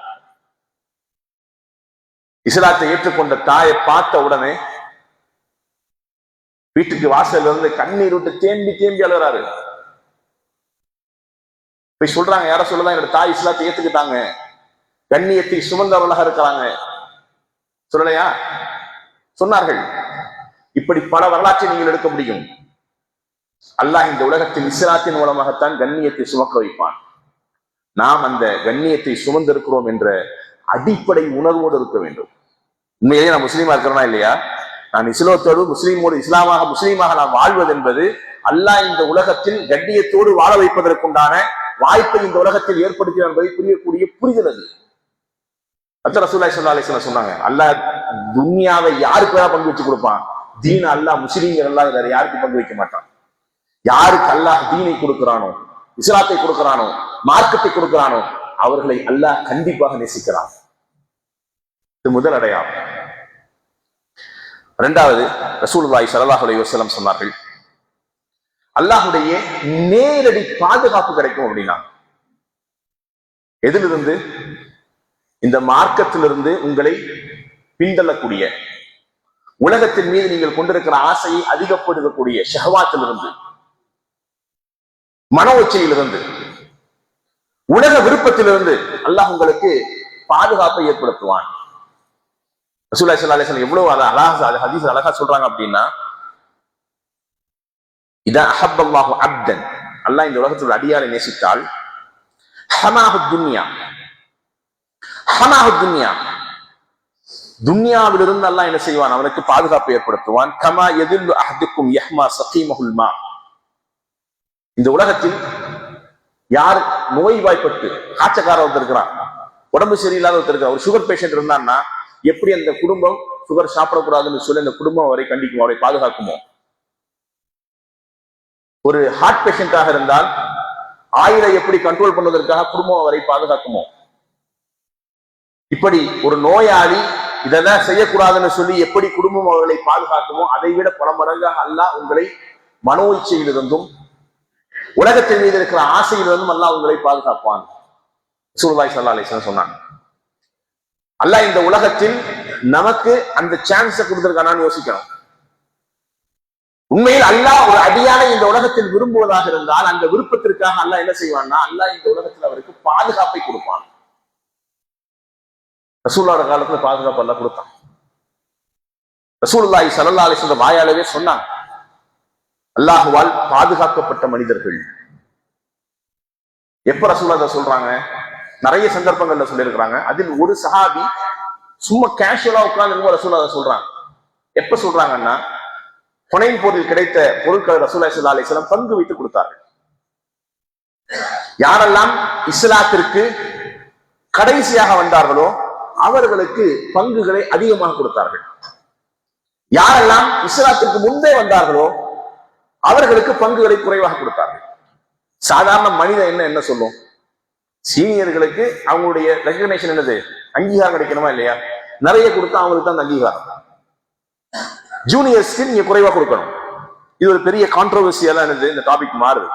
Speaker 1: இஸ்லாத்தை ஏற்றுக்கொண்ட தாயை பார்த்த உடனே வீட்டுக்கு வாசல் இருந்து கண்ணீர் விட்டு தேம்பி அழுகிறாரு. போய் சொல்றாங்க, யார சொல்லதான் என்னோட தாய் இஸ்லாத்தை ஏத்துக்கிட்டாங்க, கண்ணியத்தை சுமந்தவர்களாக இருக்கிறாங்க. சொல்லலையா? சொன்னார்கள். இப்படி பல வரலாற்றை நீங்கள் எடுக்க முடியும். அல்லாஹ் இந்த உலகத்தில் இஸ்லாத்தின் மூலமாகத்தான் கண்ணியத்தை சுமக்க வைப்பான். நாம் அந்த கண்ணியத்தை சுமந்திருக்கிறோம் என்ற அடிப்படை உணர்வோடு இருக்க வேண்டும். உண்மையிலேயே நான் முஸ்லீமா இருக்கிறேனா இல்லையா, நான் இஸ்லாத்தோடு முஸ்லீமாக நான் வாழ்வது என்பது அல்லாஹ் இந்த உலகத்தில் கண்ணியத்தோடு வாழ வைப்பதற்குண்டான வாய்ப்பை இந்த உலகத்தில் ஏற்படுத்தினார் என்பதை புரியக்கூடிய புரிதல் அது. ரசூலுல்லாஹி ஸல்லல்லாஹு அலைஹி வஸல்லம் சொன்னாங்க, அல்லாஹ் துன்யாவை யாருக்கு வேணா பங்கு வச்சு கொடுப்பான், தீன் அல்லாஹ் முஸ்லீம்கள் அல்லாஹ் வேற யாருக்கு பங்கு வைக்க மாட்டான். யாருக்கு அல்லாஹ் தீனை கொடுக்கிறானோ, இஸ்லாத்தை கொடுக்கிறானோ, மார்க்கத்தை கொடுக்கிறானோ அவர்களை அல்லாஹ் கண்டிப்பாக நேசிக்கிறான். இது முதல் அடையாளம். இரண்டாவது, ரசூலுல்லாஹி ஸல்லல்லாஹு அலைஹி வஸல்லம் சொன்னார்கள், அல்லாஹ்வுடைய நேரடி பாதுகாப்பு கிடைக்கும் அப்படின்னா. எதிலிருந்து? இந்த மார்க்கத்திலிருந்து உங்களை பின்தள்ளக்கூடிய, உலகத்தின் மீது நீங்கள் கொண்டிருக்கிற ஆசையை அதிகப்படுத்தக்கூடிய ஷஹவாத்திலிருந்து, மன உச்சையிலிருந்து, உலக விருப்பத்திலிருந்து அல்லாஹ் உங்களுக்கு பாதுகாப்பை ஏற்படுத்துவான். ரசூலுல்லாஹி ஸல்லல்லாஹு அலைஹி வஸல்லம் எவ்வளவு ஹதீஸ் அழகா சொல்றாங்க அப்படின்னா, இதா அஹப்பல்லாஹு அப்தன், அல்லாஹ் இந்த உலகத்தில் அடியாரை நேசித்தால், ஹமாஹு துன்யா, துன்யாவிலிருந்து அல்லாஹ் என்ன செய்வான், அவனுக்கு பாதுகாப்பு ஏற்படுத்துவான். கமா யதில்லு அஹதுக்கும் யஹ்மா ஸகீமஹுல் மா, இந்த உலகத்தில் யார் நோய்வாய்ப்பட்டு காய்ச்சக்கார ஒருத்தர் இருக்கிறான், உடம்பு சரியில்லாத ஒருத்தர் இருக்கிறான், ஒரு சுகர் பேஷண்ட் இருந்தான்னா எப்படி அந்த குடும்பம் சுகர் சாப்பிடக்கூடாதுன்னு சொல்லி அந்த குடும்பம் அவரை கண்டிக்குமோ, அவரை பாதுகாக்குமோ? ஒரு ஹார்ட் பேஷண்டாக இருந்தால் ஆயிலை எப்படி கண்ட்ரோல் பண்ணுவதற்காக குடும்பம் அவரை பாதுகாக்குமோ? இப்படி ஒரு நோயாளி இதெல்லாம் செய்யக்கூடாதுன்னு சொல்லி எப்படி குடும்பம் அவர்களை பாதுகாக்குமோ, அதை விட பல மடங்காக அல்லாஹ் உங்களை மனோ இச்சையிலிருந்தும் உலகத்தின் மீது இருக்கிற ஆசையிலிருந்தும் அல்லாஹ் உங்களை பாதுகாப்பான். ரசூலுல்லாஹி ஸல்லல்லாஹு அலைஹி வஸல்லம் சொன்னாங்க. அல்லாஹ் இந்த உலகத்தில் நமக்கு அந்த சான்ஸை கொடுத்திருக்கானான்னு யோசிக்கணும். உண்மையில் அல்லாஹ் ஒரு அடியானை இந்த உலகத்தில் விரும்புவதாக இருந்தால் அந்த விருப்பத்திற்காக அல்லாஹ் என்ன செய்வான்னா, அல்லாஹ் இந்த உலகத்தில் அவருக்கு பாதுகாப்பை கொடுப்பான். ரசூலுல்லாஹ் காலத்துல பாதுகாப்பு அல்லாஹ் கொடுத்தான். ரசூலுல்லாஹி ஸல்லல்லாஹு அலைஹி வஸல்லம் வாயாலவே சொன்னாங்க, அல்லாஹுவால் பாதுகாக்கப்பட்ட மனிதர்கள். எப்ப ரசூலுல்லாஹ் சொல்றாங்க? நிறைய சந்தர்ப்பங்கள்ல சொல்லியிருக்கிறாங்க. அதில் ஒரு சஹாபி சும்மா கேஷுவலா உட்கார்ந்து ரசூலுல்லாஹ் சொல்றாங்க. எப்ப சொல்றாங்கன்னா, ஹுனைன் போரில் கிடைத்த பொருட்களை ரசூலுல்லாஹி ஸல்லல்லாஹு அலைஹி வஸல்லம் பங்கு வைத்து கொடுத்தார்கள். யாரெல்லாம் இஸ்லாத்திற்கு கடைசியாக வந்தார்களோ அவர்களுக்கு பங்குகளை அதிகமாக கொடுத்தார்கள். யாரெல்லாம் இஸ்லாத்திற்கு முன்பே வந்தார்களோ அவர்களுக்கு பங்குகளை குறைவாக கொடுத்தார்கள். சாதாரண மனிதன் என்ன சொல்லும்? சீனியர்களுக்கு அவங்களுடைய ரெகக்னேஷன் என்னது, அங்கீகாரம் கிடைக்கணுமா இல்லையா? நிறைய கொடுத்தா அவங்களுக்கு தான் அந்த அங்கீகாரம். ஜூனியர்ஸ்க்கு நீங்க குறைவா கொடுக்கணும். இது ஒரு பெரிய கான்ட்ரோவர்சியெல்லாம் என்னது, இந்த டாபிக் மாறுது.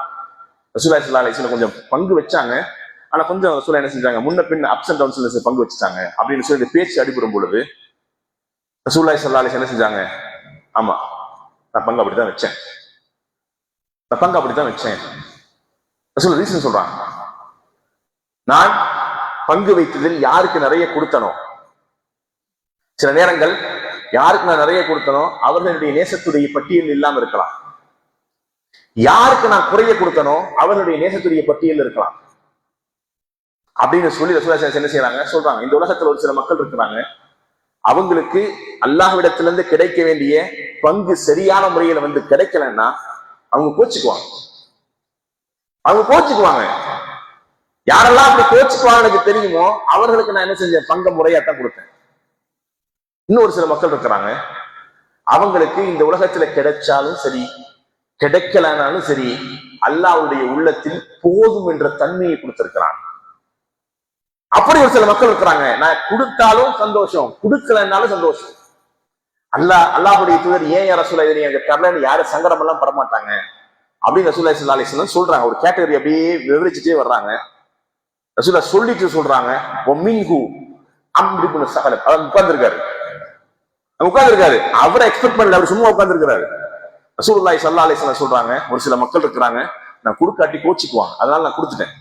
Speaker 1: ரசூலுல்லாஹி ஸல்லல்லாஹு அலைஹி வஸல்லம் கொஞ்சம் பங்கு வச்சாங்க. ஆனா கொஞ்சம் ரசூலுல்லாஹ் என்ன செஞ்சாங்க, முன்ன பின் அப்ஸ் அண்ட் டவுன்ஸ்ல பங்கு வச்சுட்டாங்க அப்படின்னு சொல்லி பேச்சு அடிபடும் பொழுது ரசூலுல்லாஹி ஸல்லல்லாஹு அலைஹி வஸல்லம் என்ன செஞ்சாங்க, ஆமா நான் பங்கு அப்படித்தான் வச்சேன், நான் பங்கு அப்படித்தான் வச்சேன். ரசூலுல்லாஹ் ரீசன் சொல்றாங்க, நான் பங்கு வைத்ததில் யாருக்கு நிறைய கொடுத்தனோ, சில நேரங்கள் யாருக்கு நான் நிறைய கொடுத்தனோ அவர்களுடைய நேசத்துடைய பட்டியல் இல்லாம இருக்கலாம். யாருக்கு நான் குறைய கொடுத்தனோ அவர்களுடைய நேசத்துடைய பட்டியல் இருக்கலாம் அப்படின்னு சொல்லி ரசூலுல்லாஹ் என்ன செய்யறாங்க சொல்றாங்க. இந்த உலகத்துல ஒரு சில மக்கள் இருக்கிறாங்க, அவங்களுக்கு அல்லாஹ்விடத்திலிருந்து கிடைக்க வேண்டிய பங்கு சரியான முறையில கிடைக்கலன்னா அவங்க கோச்சுக்குவாங்க. யாரெல்லாம் அப்படி கோச்சுக்குவாங்க எனக்கு தெரியுமோ அவர்களுக்கு நான் என்ன செஞ்சேன், பங்க முறையாத்தான் கொடுத்தேன். இன்னொரு சில மக்கள் இருக்கிறாங்க, அவங்களுக்கு இந்த உலகத்துல கிடைச்சாலும் சரி கிடைக்கலனாலும் சரி அல்லாஹ்வுடைய உள்ளத்தில் போதும் என்ற தன்மையை கொடுத்திருக்கிறான். அப்படி ஒரு சில மக்கள் இருக்கிறாங்க, நான் கொடுத்தாலும் சந்தோஷம், கொடுக்கலன்னாலும் சந்தோஷம். அல்லாஹ்வுடைய தூதர் ஏன் ரசூலுல்லாஹ் இதை எனக்கு தரலன்னு யாரும் சங்கடம் எல்லாம் படமாட்டாங்க அப்படின்னு ரசூலுல்லாஹி ஸல்லல்லாஹு அலைஹி வஸல்லம் சொல்றாங்க. ஒரு கேட்டகரி அப்படியே விவரிச்சுட்டே வர்றாங்க. ரசூலுல்லாஹ் சொல்லிட்டு சொல்றாங்க, ஒமின்ஹு அம்ர் இப்னு ஸஹலப். அவர் உட்கார்ந்திருக்காரு, அவரை எக்ஸ்பெக்ட் பண்ணல, அவர் சும்மா உட்கார்ந்திருக்காரு. ரசூலுல்லாஹி ஸல்லல்லாஹு அலைஹி வஸல்லம் சொல்றாங்க, ஒரு சில மக்கள் இருக்கிறாங்க நான் கொடுக்காட்டி கோச்சிக்குவாங்க, அதனால நான் கொடுத்துட்டேன்.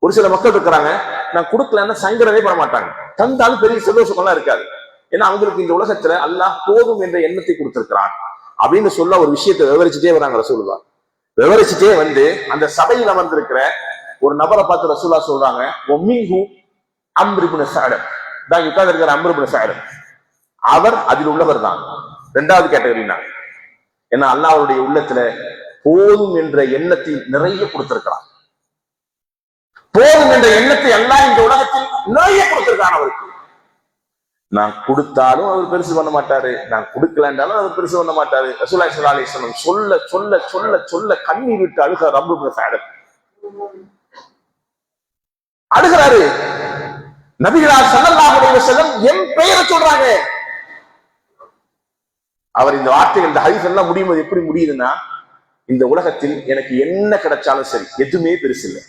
Speaker 1: ஒரு சில மக்கள் இருக்கிறாங்க, நான் கொடுக்கலன்னா சங்கடமே பண்ண மாட்டாங்க, தந்தாலும் பெரிய சந்தோஷமெல்லாம் இருக்காது. ஏன்னா அவங்களுக்கு இந்த உலகத்துல அல்லாஹ் போதும் என்ற எண்ணத்தை கொடுத்திருக்கிறான் அப்படின்னு சொல்ல ஒரு விஷயத்தை விவரிச்சுட்டே வராங்க ரசூலுல்லாஹ். விவரிச்சுட்டே அந்த சபையில் அமர்ந்திருக்கிற ஒரு நபரை பார்த்து ரசூலுல்லாஹ் சொல்றாங்க, ஒமின்ஹு அம்ர் இப்னு ஸஅலப். தான் உட்கார்ந்து இருக்கிற அம்ர் இப்னு ஸஅலப், அவர் அதில் உள்ளவர் தான். இரண்டாவது கேட்டகரினா ஏன்னா அல்லாஹ்வுடைய உள்ளத்துல போதும் என்ற எண்ணத்தை நிறைய கொடுத்திருக்கிறான். போதும் என்ற எண்ணத்தை அல்லாஹ் இந்த உலகத்தில் நிறைய கொடுத்திருக்கான் அவருக்கு. நான் கொடுத்தாலும் அவர் பெருசு பண்ண மாட்டாரு, நான் கொடுக்கலன்றாலும் அவர் பெருசு பண்ண மாட்டாரு. ரசூலுல்லாஹி ஸல்லல்லாஹு அலைஹி வஸல்லம் சொல்ல சொல்ல சொல்ல சொல்ல கண்ணீர் விட்டு அழுகிறார். அம்ர் இப்னு ஸஅலப் அழுகிறாரு. நபிகளார் ஸல்லல்லாஹு அலைஹி வஸல்லம் என் பெயரை சொல்றாங்க. அவர் இந்த வார்த்தைகள், இந்த ஹதீஸ் எல்லாம் முடியும் போது எப்படி முடியுதுன்னா, இந்த உலகத்தில் எனக்கு என்ன கிடைச்சாலும் சரி எதுவுமே பெருசு இல்லை,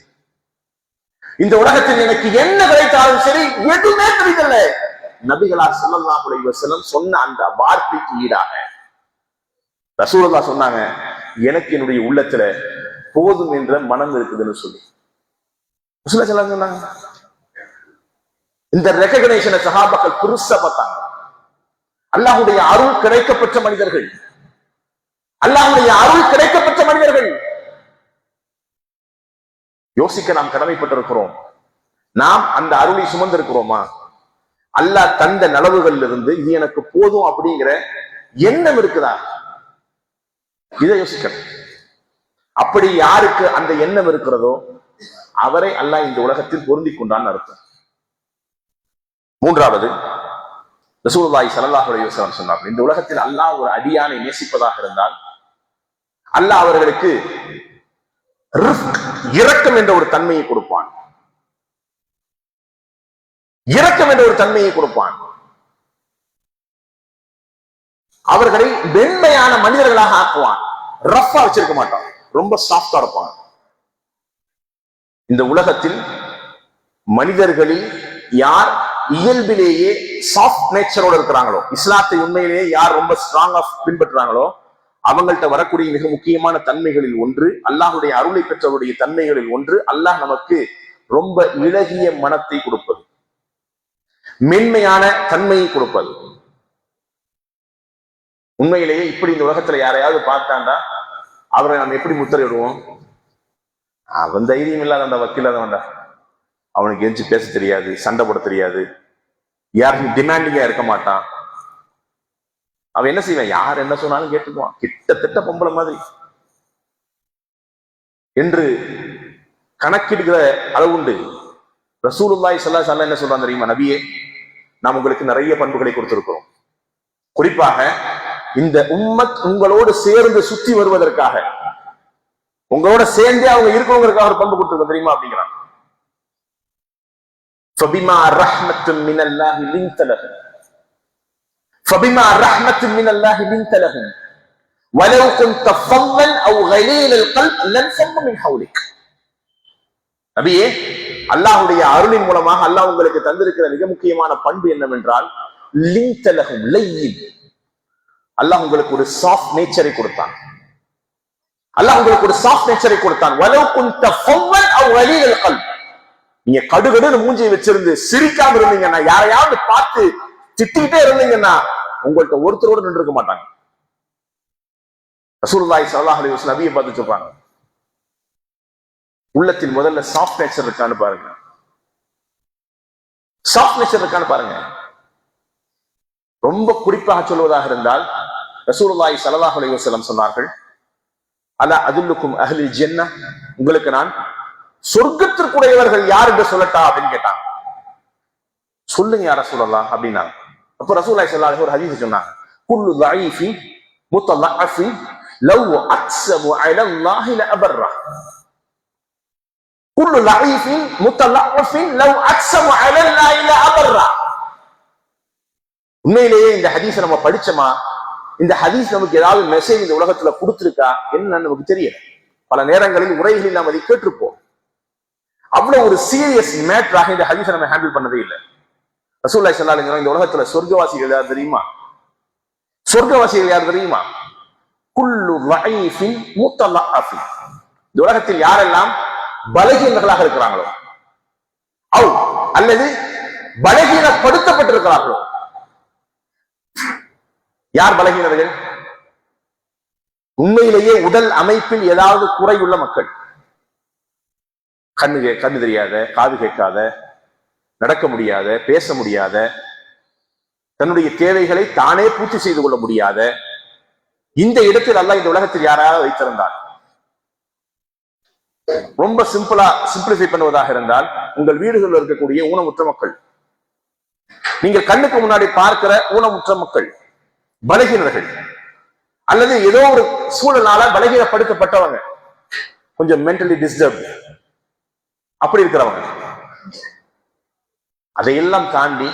Speaker 1: இந்த உலகத்தில் எனக்கு என்ன கிடைத்தாலும் சரி எதுவுமே பெரிதல்ல. நபிகளார் ஸல்லல்லாஹு அலைஹி வஸல்லம் சொன்ன அந்த வார்த்தைக்கு ஈடாக ரசூலுல்லாஹ் சொன்னாங்க, எனக்கு என்னுடைய உள்ளத்துல போதும் என்ற மனம் இருக்குதுன்னு சொல்லி ரசூலுல்லாஹ் சொன்னாங்க. இந்த ரெகக்னேஷனை சஹாபாக்கள் பெருசா பார்த்தாங்க. அல்லாஹ்வுடைய அருள் கிடைக்கப்பெற்ற மனிதர்கள், அல்லாஹ்வுடைய அருள் கிடைக்கப்பெற்ற மனிதர்கள். யோசிக்க நாம் கடமைப்பட்டிருக்கிறோம். நாம் அந்த அருளை சுமந்திருக்கிறோமா? அல்லாஹ் தந்த நலவுகள் இருந்து இது எனக்கு போதும் அப்படிங்கிற எண்ணம் இருக்குதா? இதை யோசிக்கணும். அப்படி யாருக்கு அந்த எண்ணம் இருக்கிறதோ அவரை அல்லாஹ் இந்த உலகத்தில் பொருந்தி கொண்டான்னு அர்த்தம். மூன்றாவது, ரசூலுல்லாஹி ஸல்லல்லாஹு அலைஹி வஸல்லம் சொன்னார்கள், இந்த உலகத்தில் அல்லாஹ் ஒரு அடியானை நேசிப்பதாக இருந்தால் அல்லாஹ் அவர்களுக்கு இரக்கம் என்ற ஒரு தன்மையை கொடுப்பான். இரக்கம் என்ற ஒரு தன்மையை கொடுப்பான். அவர்களை வெண்மையான மனிதர்களாக ஆக்குவான். ரஃபா வச்சிருக்க மாட்டான், ரொம்ப சாஃப்டா இருப்பான். இந்த உலகத்தில் மனிதர்களில் யார் இயல்பிலேயே சாஃப்ட் நேச்சரோட இருக்கிறாங்களோ, இஸ்லாத்தை உண்மையிலேயே யார் ரொம்ப ஸ்ட்ராங்கா பின்பற்றுறாங்களோ அவங்கள்ட்ட வரக்கூடிய மிக முக்கியமான தன்மைகளில் ஒன்று, அல்லாஹுடைய அருளை பெற்றவருடைய தன்மைகளில் ஒன்று, அல்லாஹ் நமக்கு ரொம்ப இளகிய மனத்தை கொடுப்பது, மென்மையான தன்மையை கொடுப்பது. உண்மையிலேயே இப்படி இந்த உலகத்துல யாரையாவது பார்த்தாண்டா அவரை நம்ம எப்படி முத்திரையிடுவோம்? அவன் தைரியம் இல்லாதவன்டா, வக்கீலாதவன்டா, அவனுக்கு எஞ்சி பேச தெரியாது, சண்டை போட தெரியாது, யாருக்கும் டிமாண்டிங்கா இருக்க மாட்டான். அவன் என்ன செய்வான்? யார் என்ன சொன்னாலும் கேட்டுக்குவான், கிட்டத்தட்ட பொம்பளை மாதிரி என்று கணக்கிடுகிற அளவுண்டு. ரசூலுல்லாஹி ஸல்லல்லாஹு அலைஹி வஸல்லம் என்ன சொல்றாங்க தெரியுமா? நபியே, நாம் உங்களுக்கு நிறைய பண்புகளை கொடுத்திருக்கிறோம். குறிப்பாக இந்த உம்மத் உங்களோடு சேர்ந்து சுத்தி வருவதற்காக, உங்களோட சேர்ந்தே அவங்க இருக்கணுங்கிறதுக்காக ஒரு பண்பு கொடுத்திருக்கோம் தெரியுமா அப்படிங்கிறான். فبما رحمة من الله لنت لهم فبما رحمة من الله لنت لهم ولو كنت فظا أو غليظ القلب لانفضوا من حولك. நபியே, அல்லாஹ்வுடைய அருளின் மூலமாக அல்லாஹ் உங்களுக்கு தந்திருக்கிற மிக முக்கியமான பண்பு என்னவென்றால் லின்த லஹும் லையின். அல்லாஹ் உங்களுக்கு ஒரு சாஃப்ட் நேச்சரை கொடுத்தான். அல்லாஹ் உங்களுக்கு ஒரு சாஃப்ட் நேச்சரை கொடுத்தான். வலவ் குன்த ஃபவ்வன் அவ் கலீலல் கல்ப். நீங்க கடுகடுன்னு மூஞ்சியை வச்சிருந்து சிரிக்காம இருந்தீங்கன்னா, யாரையாவது பார்த்து திட்டிக்கிட்டே இருந்தீங்கன்னா உங்கள்ட்ட ஒருத்தரோடு நின்று இருக்க மாட்டாங்க. ரசூலுல்லாஹி ஸல்லல்லாஹு அலைஹி வஸல்லம் நபியை பார்த்து சொல்றாங்க, உள்ளத்தில் முதல்ல சாஃப்ட் நேச்சர் இருக்கான்னு பாருங்க. சாஃப்ட் நேச்சர் இருக்கான்னு பாருங்க. ரொம்ப குறிப்பாக சொல்வதாக இருந்தால் ரசூலுல்லாஹி ஸல்லல்லாஹு அலைஹி வஸல்லம் சொன்னார்கள், அலா அதுல்லுக்கும் அஹ்லில் ஜன்னah, உங்களுக்கு நான் சொர்க்கத்திற்குடையவர்கள் யார் என்று சொல்லட்டா அப்படின்னு கேட்டாங்க. சொல்லுங்க யார சொல்லலாம் அப்படின்னா, அப்ப ரசூலுல்லாஹி ஸல்லல்லாஹு அலைஹி ஒரு ஹதீஸ் சொன்னாங்க, குல்லு ضعيفin متضعف لو اقسم على الله لابره. குல்லு ضعيف متضعف لو اقسم على الله لابره. உண்மையிலேயே இந்த ஹதீஸை நம்ம படிச்சோமா? இந்த ஹதீஸ் நமக்கு ஏதாவது மெசேஜ் இந்த உலகத்துல கொடுத்திருக்கா என்னன்னு நமக்கு தெரியல. பல நேரங்களில் உரைகளில் நாம் அதை கேட்டிருப்போம். அவ்வளவு ஒரு சீரியஸ் மேட்டராக இந்த ஹதீஸை நம்ம ஹேண்டில் பண்ணதே இல்லை. ரசூலுல்லாஹி ஸல்லல்லாஹு அலைஹி வஸல்லம் இந்த உலகத்துல சொர்க்கவாசிகள் யார் தெரியுமா? சொர்க்கவாசிகள் யார் தெரியுமா? குல்லு ضعيفin متضعف. இந்த உலகத்தில் யாரெல்லாம் பலகீனர்களாக இருக்கிறாங்களோ, அல்லது பலகீனப்படுத்தப்பட்டிருக்கிறார்களோ. யார் பலகீனர்கள்? உண்மையிலேயே உடல் அமைப்பில் ஏதாவது குறையுள்ள மக்கள், கண்ணு தெரியாத, காது கேட்காத, நடக்க முடியாத, பேச முடியாத, தன்னுடைய தேவைகளை தானே பூர்த்தி செய்து கொள்ள முடியாத இந்த இடத்தில் அல்லாஹ் இந்த உலகத்தில் யாராவது வைத்திருந்தார். ரொம்ப சிம்பிளிஃபை பண்ணுவதாக இருந்தால், உங்கள் வீடுகளில் இருக்கக்கூடிய ஊனமுற்ற மக்கள், நீங்கள் கண்ணுக்கு முன்னாடி பார்க்கிற ஊனமுற்ற மக்கள், பலகீனர்கள், அல்லது ஏதோ ஒரு சூழலால பலகீனப்படுத்தப்பட்டவங்க, கொஞ்சம் மென்டலி டிஸ்டர்ப், அப்படி இருக்கிறவங்க, அதையெல்லாம் தாண்டி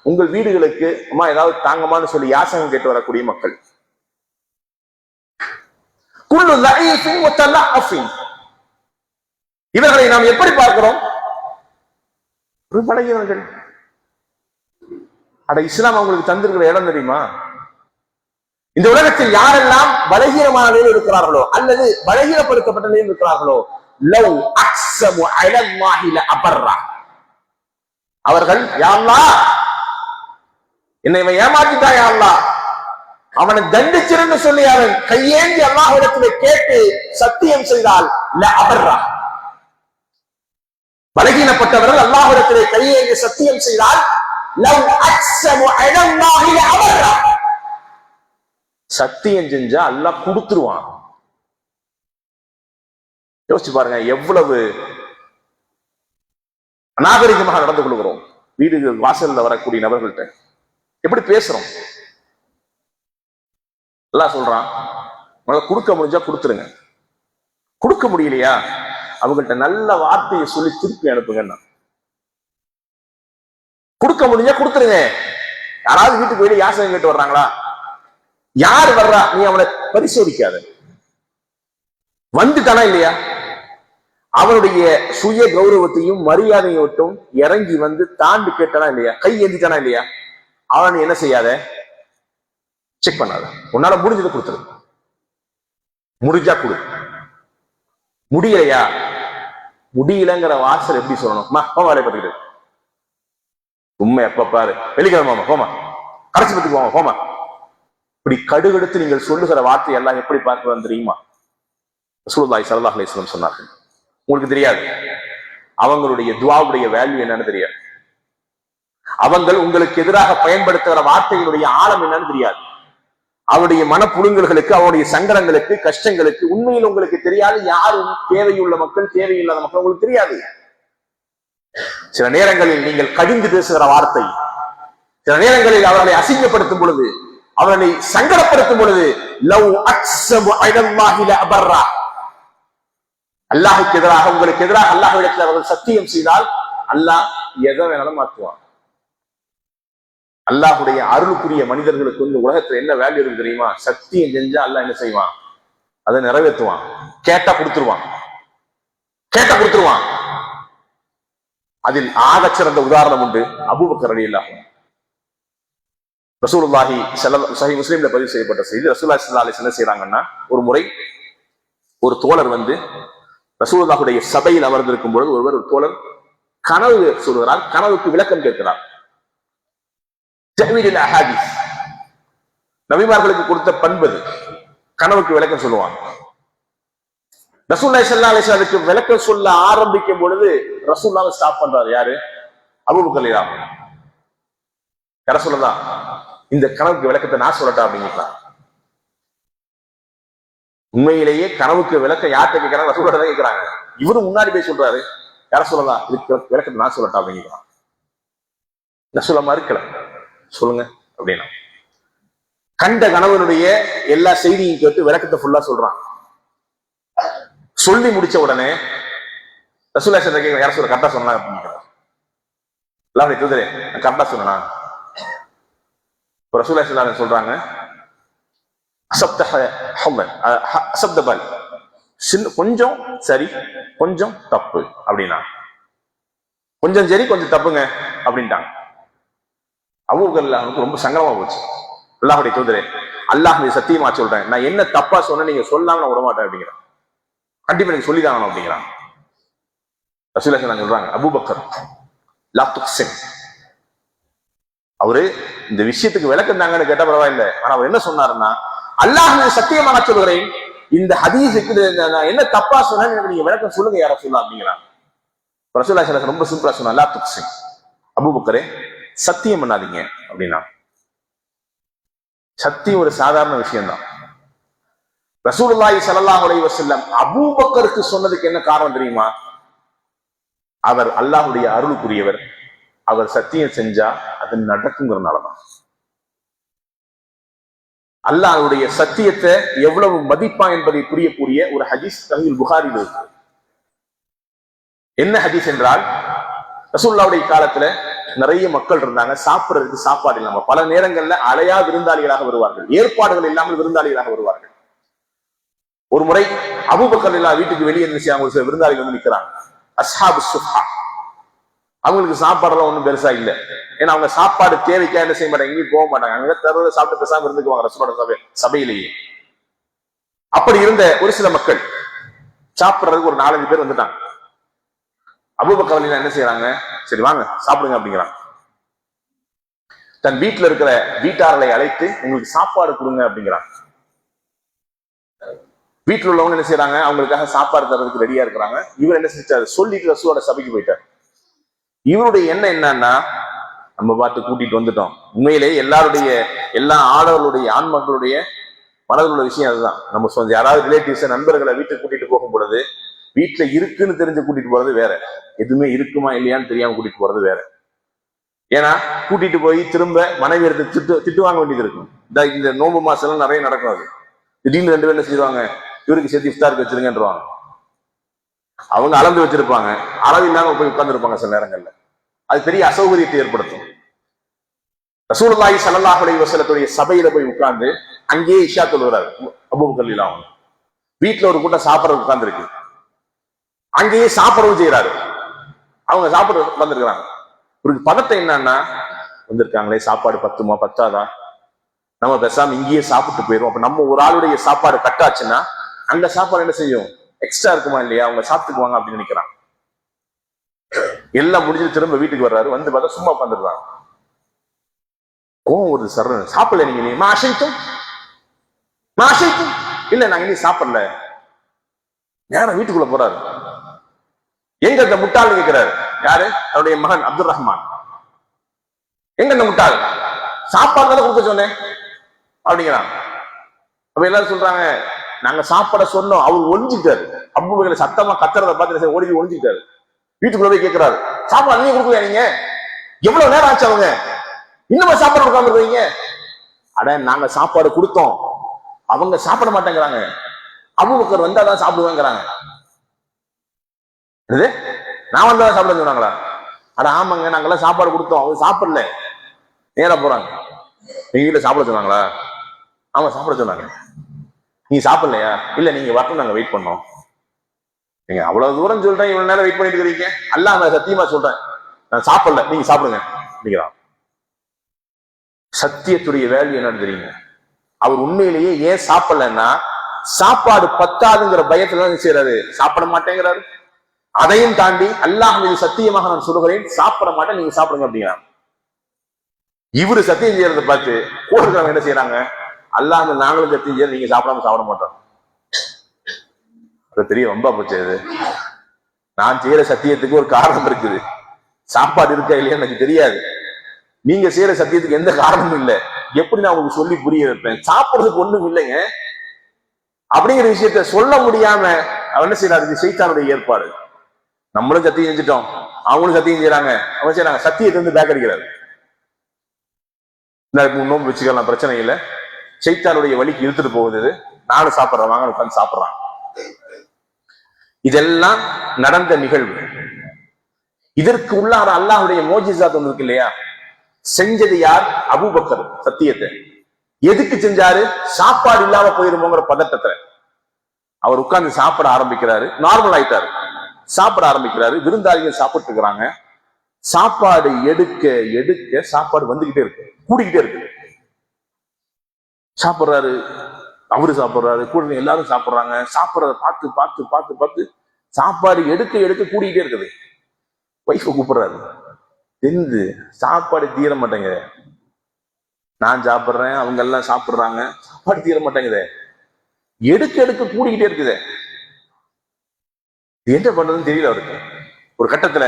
Speaker 1: உங்கள் வீடுகளுக்கு அம்மா ஏதாவது தாங்கமான்னு சொல்லி யாசகம் கேட்டு வரக்கூடிய மக்கள், குல்லு ضعيفin متضعف. இவர்களை நாம் எப்படி பார்க்கிறோம்? ஒரு பலகீனர்கள். அட, இஸ்லாம் அவங்களுக்கு தந்திருக்கிற இடம் தெரியுமா? இந்த உலகத்தில் யாரெல்லாம் பலகீனமான நிலையில் இருக்கிறார்களோ அல்லது பலகீனப்படுத்தப்பட்ட நிலையில் இருக்கிறார்களோ, லவ் அக்ஸமு அலல்லாஹி லஅபர்ரா. அவர்கள், யா அல்லாஹ், என்னை இவன் ஏமாத்திட்டா, யா அல்லாஹ், அவனை தண்டிச்சிருந்து சொல்லி அவன் கையேந்தி அல்லாஹ்விடத்திலே கேட்டு சத்தியம் செய்தால் லஅபர்ரா. பலகீனப்பட்டவர்கள் அல்லாஹ்விடத்திலே கையேந்தி சத்தியம் செய்தால் லவ் அக்ஸமு அலல்லாஹி லஅபர்ரா, சத்தியம் செஞ்சா அல்லாஹ் கொடுத்துருவான். யோசிச்சு பாருங்க, எவ்வளவு அநாகரிகமாக நடந்து கொள்கிறோம். வீடு வாசல்ல வரக்கூடிய நபர்கள்ட்ட எப்படி பேசுறோம்? அல்லாஹ் சொல்றான், உங்களால கொடுக்க முடிஞ்சா கொடுத்துருங்க, கொடுக்க முடியலையா அவங்கள்ட்ட நல்ல வார்த்தையை சொல்லி திருப்பி அனுப்புங்க. கொடுக்க முடிஞ்சா கொடுத்துருங்க. யாராவது வீட்டுக்கு போயிட்டு யாசகம் கேட்டு வர்றாங்களா? யார் வர்றா, நீ அவனை பரிசோதிக்காத. வந்துட்டானா இல்லையா, அவனுடைய சுய கௌரவத்தையும் மரியாதையும் விட்டும் இறங்கி வந்து தாண்டி கேட்டானா இல்லையா, கை ஏந்திட்டானா இல்லையா, அவன் என்ன செய்யாத, செக் பண்ணாத, உன்னால முடிஞ்சதை கொடுத்துரு. முடிஞ்சா கொடு. முடியலையா, முடியலங்கிற வாசல் எப்படி சொல்லணும்? வேலையை பார்த்துக்கிட்டு உண்மை எப்ப பாரு வெள்ளிக்கிழமை போமா, கடைசி பத்துக்கு போமா போமா, இப்படி கடுகெடுத்து நீங்கள் சொல்லுகிற வார்த்தை எல்லாம் எப்படி பார்க்க தெரியுமா? ரசூலுல்லாஹி ஸல்லல்லாஹு அலைஹி வஸல்லம் சொன்னார்கள். உங்களுக்கு தெரியாது அவங்களுடைய துஆவுடைய வேல்யூ என்னன்னு தெரியாது. அவங்கள் உங்களுக்கு எதிராக பயன்படுத்துகிற வார்த்தைகளுடைய ஆழம் என்னன்னு தெரியாது. அவருடைய மனப்புழுங்கல்களுக்கு, அவருடைய சங்கடங்களுக்கு, கஷ்டங்களுக்கு உண்மையில் உங்களுக்கு தெரியாது. யாரும் தேவையுள்ள மக்கள், தேவையில்லாத மக்கள் உங்களுக்கு தெரியாது. சில நேரங்களில் நீங்கள் கடிந்து பேசுகிற வார்த்தை, சில நேரங்களில் அவர்களை அசிங்கப்படுத்தும் பொழுது, அவர்களை சங்கடப்படுத்தும் பொழுது, லவ் அக்ஸபு அலல்லாஹி லஅபர்ரா, அல்லாஹ்வுக்கு எதிராக, உங்களுக்கு எதிராக அல்லாஹ்விடத்தில் அவர்கள் சத்தியம் செய்தால் அல்லாஹ் எதை வேணாலும் மாற்றுவான். அல்லாஹுடைய அருளுக்குரிய மனிதர்களுக்கு வந்து உலகத்துல என்ன வேல்யூ இருக்கு தெரியுமா? சத்தியம் செஞ்சா அல்லாஹ் என்ன செய்வான்? அதை நிறைவேற்றுவான். கேட்டா கொடுத்துருவான், கேட்டா கொடுத்துருவான். அதில் ஆகச்சிறந்த உதாரணம் உண்டு. அபூபக்கர் ரலியல்லாஹு அன்ஹு. ரசூலுல்லாஹி சஹீஹ் முஸ்லிம்ல பதிவு செய்யப்பட்ட செய்தி. ரசூலுல்லாஹி ஸல்லல்லாஹு அலைஹி வஸல்லம் என்ன செய்யறாங்கன்னா, ஒரு முறை ஒரு தோழர் வந்து ரசூலுல்லாஹுடைய சபையில் அமர்ந்திருக்கும் பொழுது ஒரு தோழர் கனவு சொல்கிறார். கனவுக்கு விளக்கம் கேட்கிறார். நபிமார்களுக்கு கொடுத்த பண்பது, கனவுக்கு விளக்கம் சொல்லுவாங்க. ரசூலுல்லாஹி ஸல்லல்லாஹு அலைஹி வஸல்லம் அதுக்கு விளக்கம் சொல்ல ஆரம்பிக்கும் பொழுது ரசூலுல்லாஹ் ஸ்டாப் பண்றாரு. யாரு? அபூபக்கர் ரலியல்லாஹு அன்ஹு. யார சொல்லலாம், இந்த கனவுக்கு விளக்கத்தை நான் சொல்லட்டா அப்படிங்கிறான். உண்மையிலேயே கனவுக்கு விளக்கம் யார்கிட்ட கேட்கிறாங்க? ரசூலுல்லாஹ் தான் கேட்கிறாங்க. இவரும் முன்னாடி போய் சொல்றாரு, யார சொல்லலாம், இதுக்கு விளக்கத்தை நான் சொல்லட்டா அப்படிங்கிறான். ரசூலுல்லாஹ் மறுக்கல, சொல்லுங்க அப்படின்னா. கண்ட கணவனுடைய எல்லா செய்தியும் கேட்டு விளக்கத்தை ஃபுல்லா சொல்றான். சொல்லி முடிச்ச உடனே ரசூலுல்லாஹி ஸல்லல்லாஹு அலைஹி வஸல்லம் யார சொல்ல கரெக்டா சொன்னாங்க அப்படிங்கிறார். எல்லாம் தெரியுது, கரெக்டா சொன்னா. ரசூலுல்லாஹி ஸல்லல்லாஹு அலைஹி வஸல்லம் சொல்றாங்க, அசப்தபல், கொஞ்சம் சரி கொஞ்சம் தப்பு அப்படின்னா. கொஞ்சம் சரி கொஞ்சம் தப்புங்க அப்படின்ட்டாங்க. அபூபக்கர் ரொம்ப சங்கடமா போச்சு. அல்லாஹ்வுடைய தூதரே, அல்லாஹ் சத்தியமா சொல்றேன், நான் என்ன தப்பா சொன்ன நீங்க சொல்லாம நான் விட மாட்டேன் அப்படிங்கிறான். கண்டிப்பா எனக்கு சொல்லிதான் அப்படிங்கிறான். ரசூலுல்லாஹி ஸல்லல்லாஹு அலைஹி வஸல்லம் சொல்றாங்க, அபூபக்கர் லா துக்ஸிம், அவரு இந்த விஷயத்துக்கு விளக்கம் தாங்கன்னு கேட்டா பரவாயில்லை, ஆனா அவர் என்ன சொன்னாருன்னா, அல்லாஹ் சத்தியமாக சொல்கிறேன், இந்த ஹதீஸுக்கு நான் என்ன தப்பா சொன்னேன்னு எனக்கு நீங்க விளக்கம் சொல்லுங்க யார சொல்லலாம் அப்படிங்கிறாங்க. ரசூலுல்லாஹி ஸல்லல்லாஹு அலைஹி வஸல்லம் ரொம்ப சிம்பிளா சொன்னார், லா துக்ஸிம், அபூபக்கரே சத்தியம் பண்ணாதீங்க அப்படின்னா. சத்தியம் ஒரு சாதாரண விஷயம்தான். ரசூலுல்லாஹி ஸல்லல்லாஹு அலைஹி வஸல்லம் அபூபக்கருக்கு சொன்னதுக்கு என்ன காரணம் தெரியுமா? அவர் அல்லாஹ்வுடைய அருளுக்குரியவர், அவர் சத்தியம் செஞ்சா அது நடக்குங்கிறதுனாலதான். அல்லாஹ்வுடைய சத்தியத்தை எவ்வளவு மதிப்பா என்பதை புரியக்கூடிய ஒரு ஹதீஸ் சஹீஹ் புகாரியில் இருக்கு. என்ன ஹதீஸ் என்றால், ரசூலுல்லாஹ்வுடைய காலத்துல நிறைய மக்கள் இருந்தாங்க, சாப்பிடுறதுக்கு சாப்பாடு இல்லாம பல நேரங்கள்ல அலையா விருந்தாளிகளாக வருவார்கள், ஏற்பாடுகள் இல்லாமல் விருந்தாளிகளாக வருவார்கள். ஒரு முறை அபூபக்கர் ரலியல்லாஹு வீட்டுக்கு வெளியே இருந்துச்சு, அவங்க சில விருந்தாளிகள் வந்து நிக்கிறாங்க. அஸ்ஹாபு சுஃபா, அவங்களுக்கு சாப்பாடுலாம் ஒண்ணும் பெருசா இல்லை. ஏன்னா அவங்க சாப்பாடு தேவைக்கா என்ன செய்ய மாட்டாங்க, எங்கேயும் போக மாட்டாங்க, அங்க தருவதை சாப்பிட்டு பேசாம இருந்துக்குவாங்க ரசூலுல்லாஹ் சபையிலேயே. அப்படி இருந்த ஒரு சில மக்கள் சாப்பிடுறதுக்கு ஒரு 4-5 பேர் வந்துட்டாங்க. அபூபக்கர் ரலியல்லாஹு என்ன செய்யறாங்க, சரி வாங்க சாப்பிடுங்க அப்படிங்கிறாங்க. தன் வீட்டுல இருக்கிற வீட்டார்களை அழைத்து உங்களுக்கு சாப்பாடு கொடுங்க அப்படிங்கிறாங்க. வீட்டுல உள்ளவங்க என்ன செய்யறாங்க, அவங்களுக்காக சாப்பாடு தர்றதுக்கு ரெடியா இருக்கிறாங்க. இவர் என்ன செஞ்சாரு, சொல்லிட்டு ரசூலோட சபைக்கு போயிட்டார். இவருடைய எண்ணம் என்னன்னா, நம்ம பார்த்து கூட்டிட்டு வந்துட்டோம். உண்மையிலேயே எல்லா ஆடவர்களுடைய ஆண் மக்களுடைய மனதில் உள்ள விஷயம் அதுதான். நம்ம யாராவது ரிலேட்டிவ்ஸ் நண்பர்களை வீட்டுக்கு கூட்டிட்டு போகும் பொழுது, வீட்டுல இருக்குன்னு தெரிஞ்சு கூட்டிட்டு போறது வேற, எதுவுமே இருக்குமா இல்லையான்னு தெரியாம கூட்டிட்டு போறது வேற. ஏன்னா கூட்டிட்டு போய் திரும்ப மனைவி எடுத்து திட்டு வாங்க வேண்டியது இருக்கும். இந்த நோம்பு மாசம் எல்லாம் நிறைய நடக்கும். அது திடீர்னு 2 பேர் என்ன செய்வாங்க, இவருக்கு சேர்த்து இஃப்தாருக்கு வச்சிருங்கன்றவாங்க. அவங்க அளந்து வச்சிருப்பாங்க, அளவு இல்லாம போய் உட்கார்ந்து இருப்பாங்க சில நேரங்கள்ல. அது பெரிய அசௌகரியத்தை ஏற்படுத்தும். ரசூலுல்லாஹி ஸல்லல்லாஹு அலைஹி வஸல்லத்துடைய சபையில போய் உட்கார்ந்து அங்கேயே இஷா தொழுகிறாரு அபூபக்கர் ரலியல்லாஹு அன்ஹு. வீட்டுல ஒரு கூட்டம் சாப்பிட்றது உட்கார்ந்து இருக்கு, அங்கேயே சாப்பிடவும் செய்யறாரு. அவங்க சாப்பிட உட்கார்ந்துருக்கிறாங்க. இவருக்கு பதத்தை என்னன்னா, வந்திருக்காங்களே சாப்பாடு பத்துமா பத்தாதா, நம்ம பேசாம இங்கேயே சாப்பிட்டு போயிடும். அப்ப நம்ம ஒரு ஆளுடைய சாப்பாடு கட்டாச்சுன்னா அங்க சாப்பாடு என்ன செய்யும், எக்ஸ்ட்ரா இருக்குமா இல்லையா, அவங்க சாப்பிட்டுக்குவாங்க அப்படின்னு நினைக்கிறான். எல்லாம் முடிஞ்சு திரும்ப வீட்டுக்கு வர்றாரு, வந்து பார்த்தா சும்மா உட்காந்துருக்காங்க. கோவம் வருது, சரண சாப்பிடல நீங்க, நீ மாஷைத்தும் இல்ல நாங்க இனி சாப்பிடல. நேரம் வீட்டுக்குள்ள போறாரு. எங்க இந்த முட்டாள் கேட்கிறாரு, யாரு, அவருடைய மகன் அப்துல் ரஹ்மான். எங்க இந்த முட்டாள், சாப்பாடு தானே கொடுக்க சொன்னேன் அப்படிங்கிறான். அப்ப எல்லாரும் சொல்றாங்க, நாங்க சாப்பாட சொன்னோம், அவர் ஒழிஞ்சிட்டாரு. அபூபக்கர் சத்தமா கத்துறத பார்த்து ஓடி ஒழிஞ்சிட்டாரு. வீட்டுக்குள்ள போய் கேட்கிறாரு, சாப்பாடு நீங்க கொடுக்கலையா, நீங்க எவ்வளவு நேரம் ஆச்சு, அவங்க இன்னும் சாப்பாடு கொடுக்காம இருக்கீங்க. அட நாங்க சாப்பாடு கொடுத்தோம், அவங்க சாப்பிட மாட்டேங்கிறாங்க, அபூபக்கர் வந்தாதான் சாப்பிடுவேங்கிறாங்க. நான் வந்தாதான் சாப்பிட சொன்னாங்களா? அட ஆமாங்க, நாங்கெல்லாம் சாப்பாடு கொடுத்தோம், அவங்க சாப்பிடல, நேரா போறாங்க. எங்க வீட்டுல சாப்பிட சொன்னாங்களா? ஆமா சாப்பிட சொன்னாங்க. நீங்க சாப்பிடலையா? இல்ல நீங்க வரட்டும், நாங்க வெயிட் பண்ணோம். நீங்க அவ்வளவு தூரம் சொல்றேன், இவ்வளவு நேரம் வெயிட் பண்ணிட்டு இருக்கீங்க. அல்லாஹ் நான் சத்தியமா சொல்றேன், நான் சாப்பிடல, நீங்க சாப்பிடுங்க அப்படிங்கிறான். சத்தியத்துடைய வேல்யூ என்னன்னு தெரியுங்க. அவர் உண்மையிலேயே ஏன் சாப்பிடலன்னா, சாப்பாடு பத்தாதுங்கிற பயத்துல தான் செய்யறாரு, சாப்பிட மாட்டேங்கிறாரு. அதையும் தாண்டி அல்லாஹ் மீது சத்தியமாக நான் சொல்லுகிறேன், சாப்பிட மாட்டேன், நீங்க சாப்பிடுங்க அப்படிங்கிறாங்க. இவரு சத்தியம் செய்யறதை பார்த்து கூட இருக்கிறவங்க என்ன செய்யறாங்க, அல்லாஹ் நாங்களும் சத்தியம் செய்யறது, நீங்க சாப்பிட மாட்டோம். அது பெரிய வம்பா போச்சு. அது நான் செய்யற சத்தியத்துக்கு ஒரு காரணம் இருக்குது, சாப்பாடு இருக்கா இல்லையா எனக்கு தெரியாது. நீங்க செய்யற சத்தியத்துக்கு எந்த காரணமும் இல்லை, எப்படி நான் உங்களுக்கு சொல்லி புரிய வைப்பேன்? சாப்பிடுறதுக்கு ஒண்ணும் இல்லைங்க அப்படிங்கிற விஷயத்த சொல்ல முடியாம அவன் என்ன செய்யறாரு, சைத்தானுடைய ஏற்பாடு. நம்மளும் சத்தியம் செஞ்சுட்டோம், அவங்களும் சத்தியம் செய்யறாங்க, அவன் செய்யறாங்க, சத்தியத்தை வந்து பேக் அடிக்கிறாரு. நோம்பு வச்சுக்கலாம், பிரச்சனை இல்லை, சைத்தானுடைய வழிக்கு இழுத்துட்டு போகுது. நானும் சாப்பிட்றேன், வாங்க உட்காந்து சாப்பிட்றான். இதெல்லாம் நடந்த நிகழ்வு. இதற்கு உள்ளார அல்லாஹ்வுடைய மோஜிசாத் ஒன்று இருக்கு இல்லையா? செஞ்சது யார்? அபூபக்கர். சத்தியத்தை எதுக்கு செஞ்சாரு? சாப்பாடு இல்லாம போயிருமோங்கிற பதட்டத்தை. அவர் உட்கார்ந்து சாப்பிட ஆரம்பிக்கிறாரு, நார்மல் ஆயிட்டாரு, சாப்பிட ஆரம்பிக்கிறாரு. விருந்தாளிகள் சாப்பிட்டு இருக்கிறாங்க. சாப்பாடு எடுக்க எடுக்க சாப்பாடு வந்துகிட்டே இருக்கு, கூடிக்கிட்டே இருக்கு. சாப்பிடுறாரு, அவரு சாப்பிடுறாரு, கூட எல்லாரும் சாப்பிடுறாங்க. சாப்பிடுறத பார்த்து பார்த்து பார்த்து பார்த்து சாப்பாடு எடுக்க எடுக்க கூடிக்கிட்டே இருக்குது. வைஃப கூப்பிடுறாரு, தெரிந்து சாப்பாடு தீர மாட்டேங்குது, நான் சாப்பிடுறேன், அவங்க எல்லாம் சாப்பிடுறாங்க, சாப்பாடு தீர மாட்டேங்குது, எடுக்க எடுக்க கூடிக்கிட்டே இருக்குது. என்ன பண்றதுன்னு தெரியல அவருக்கு. ஒரு கட்டத்துல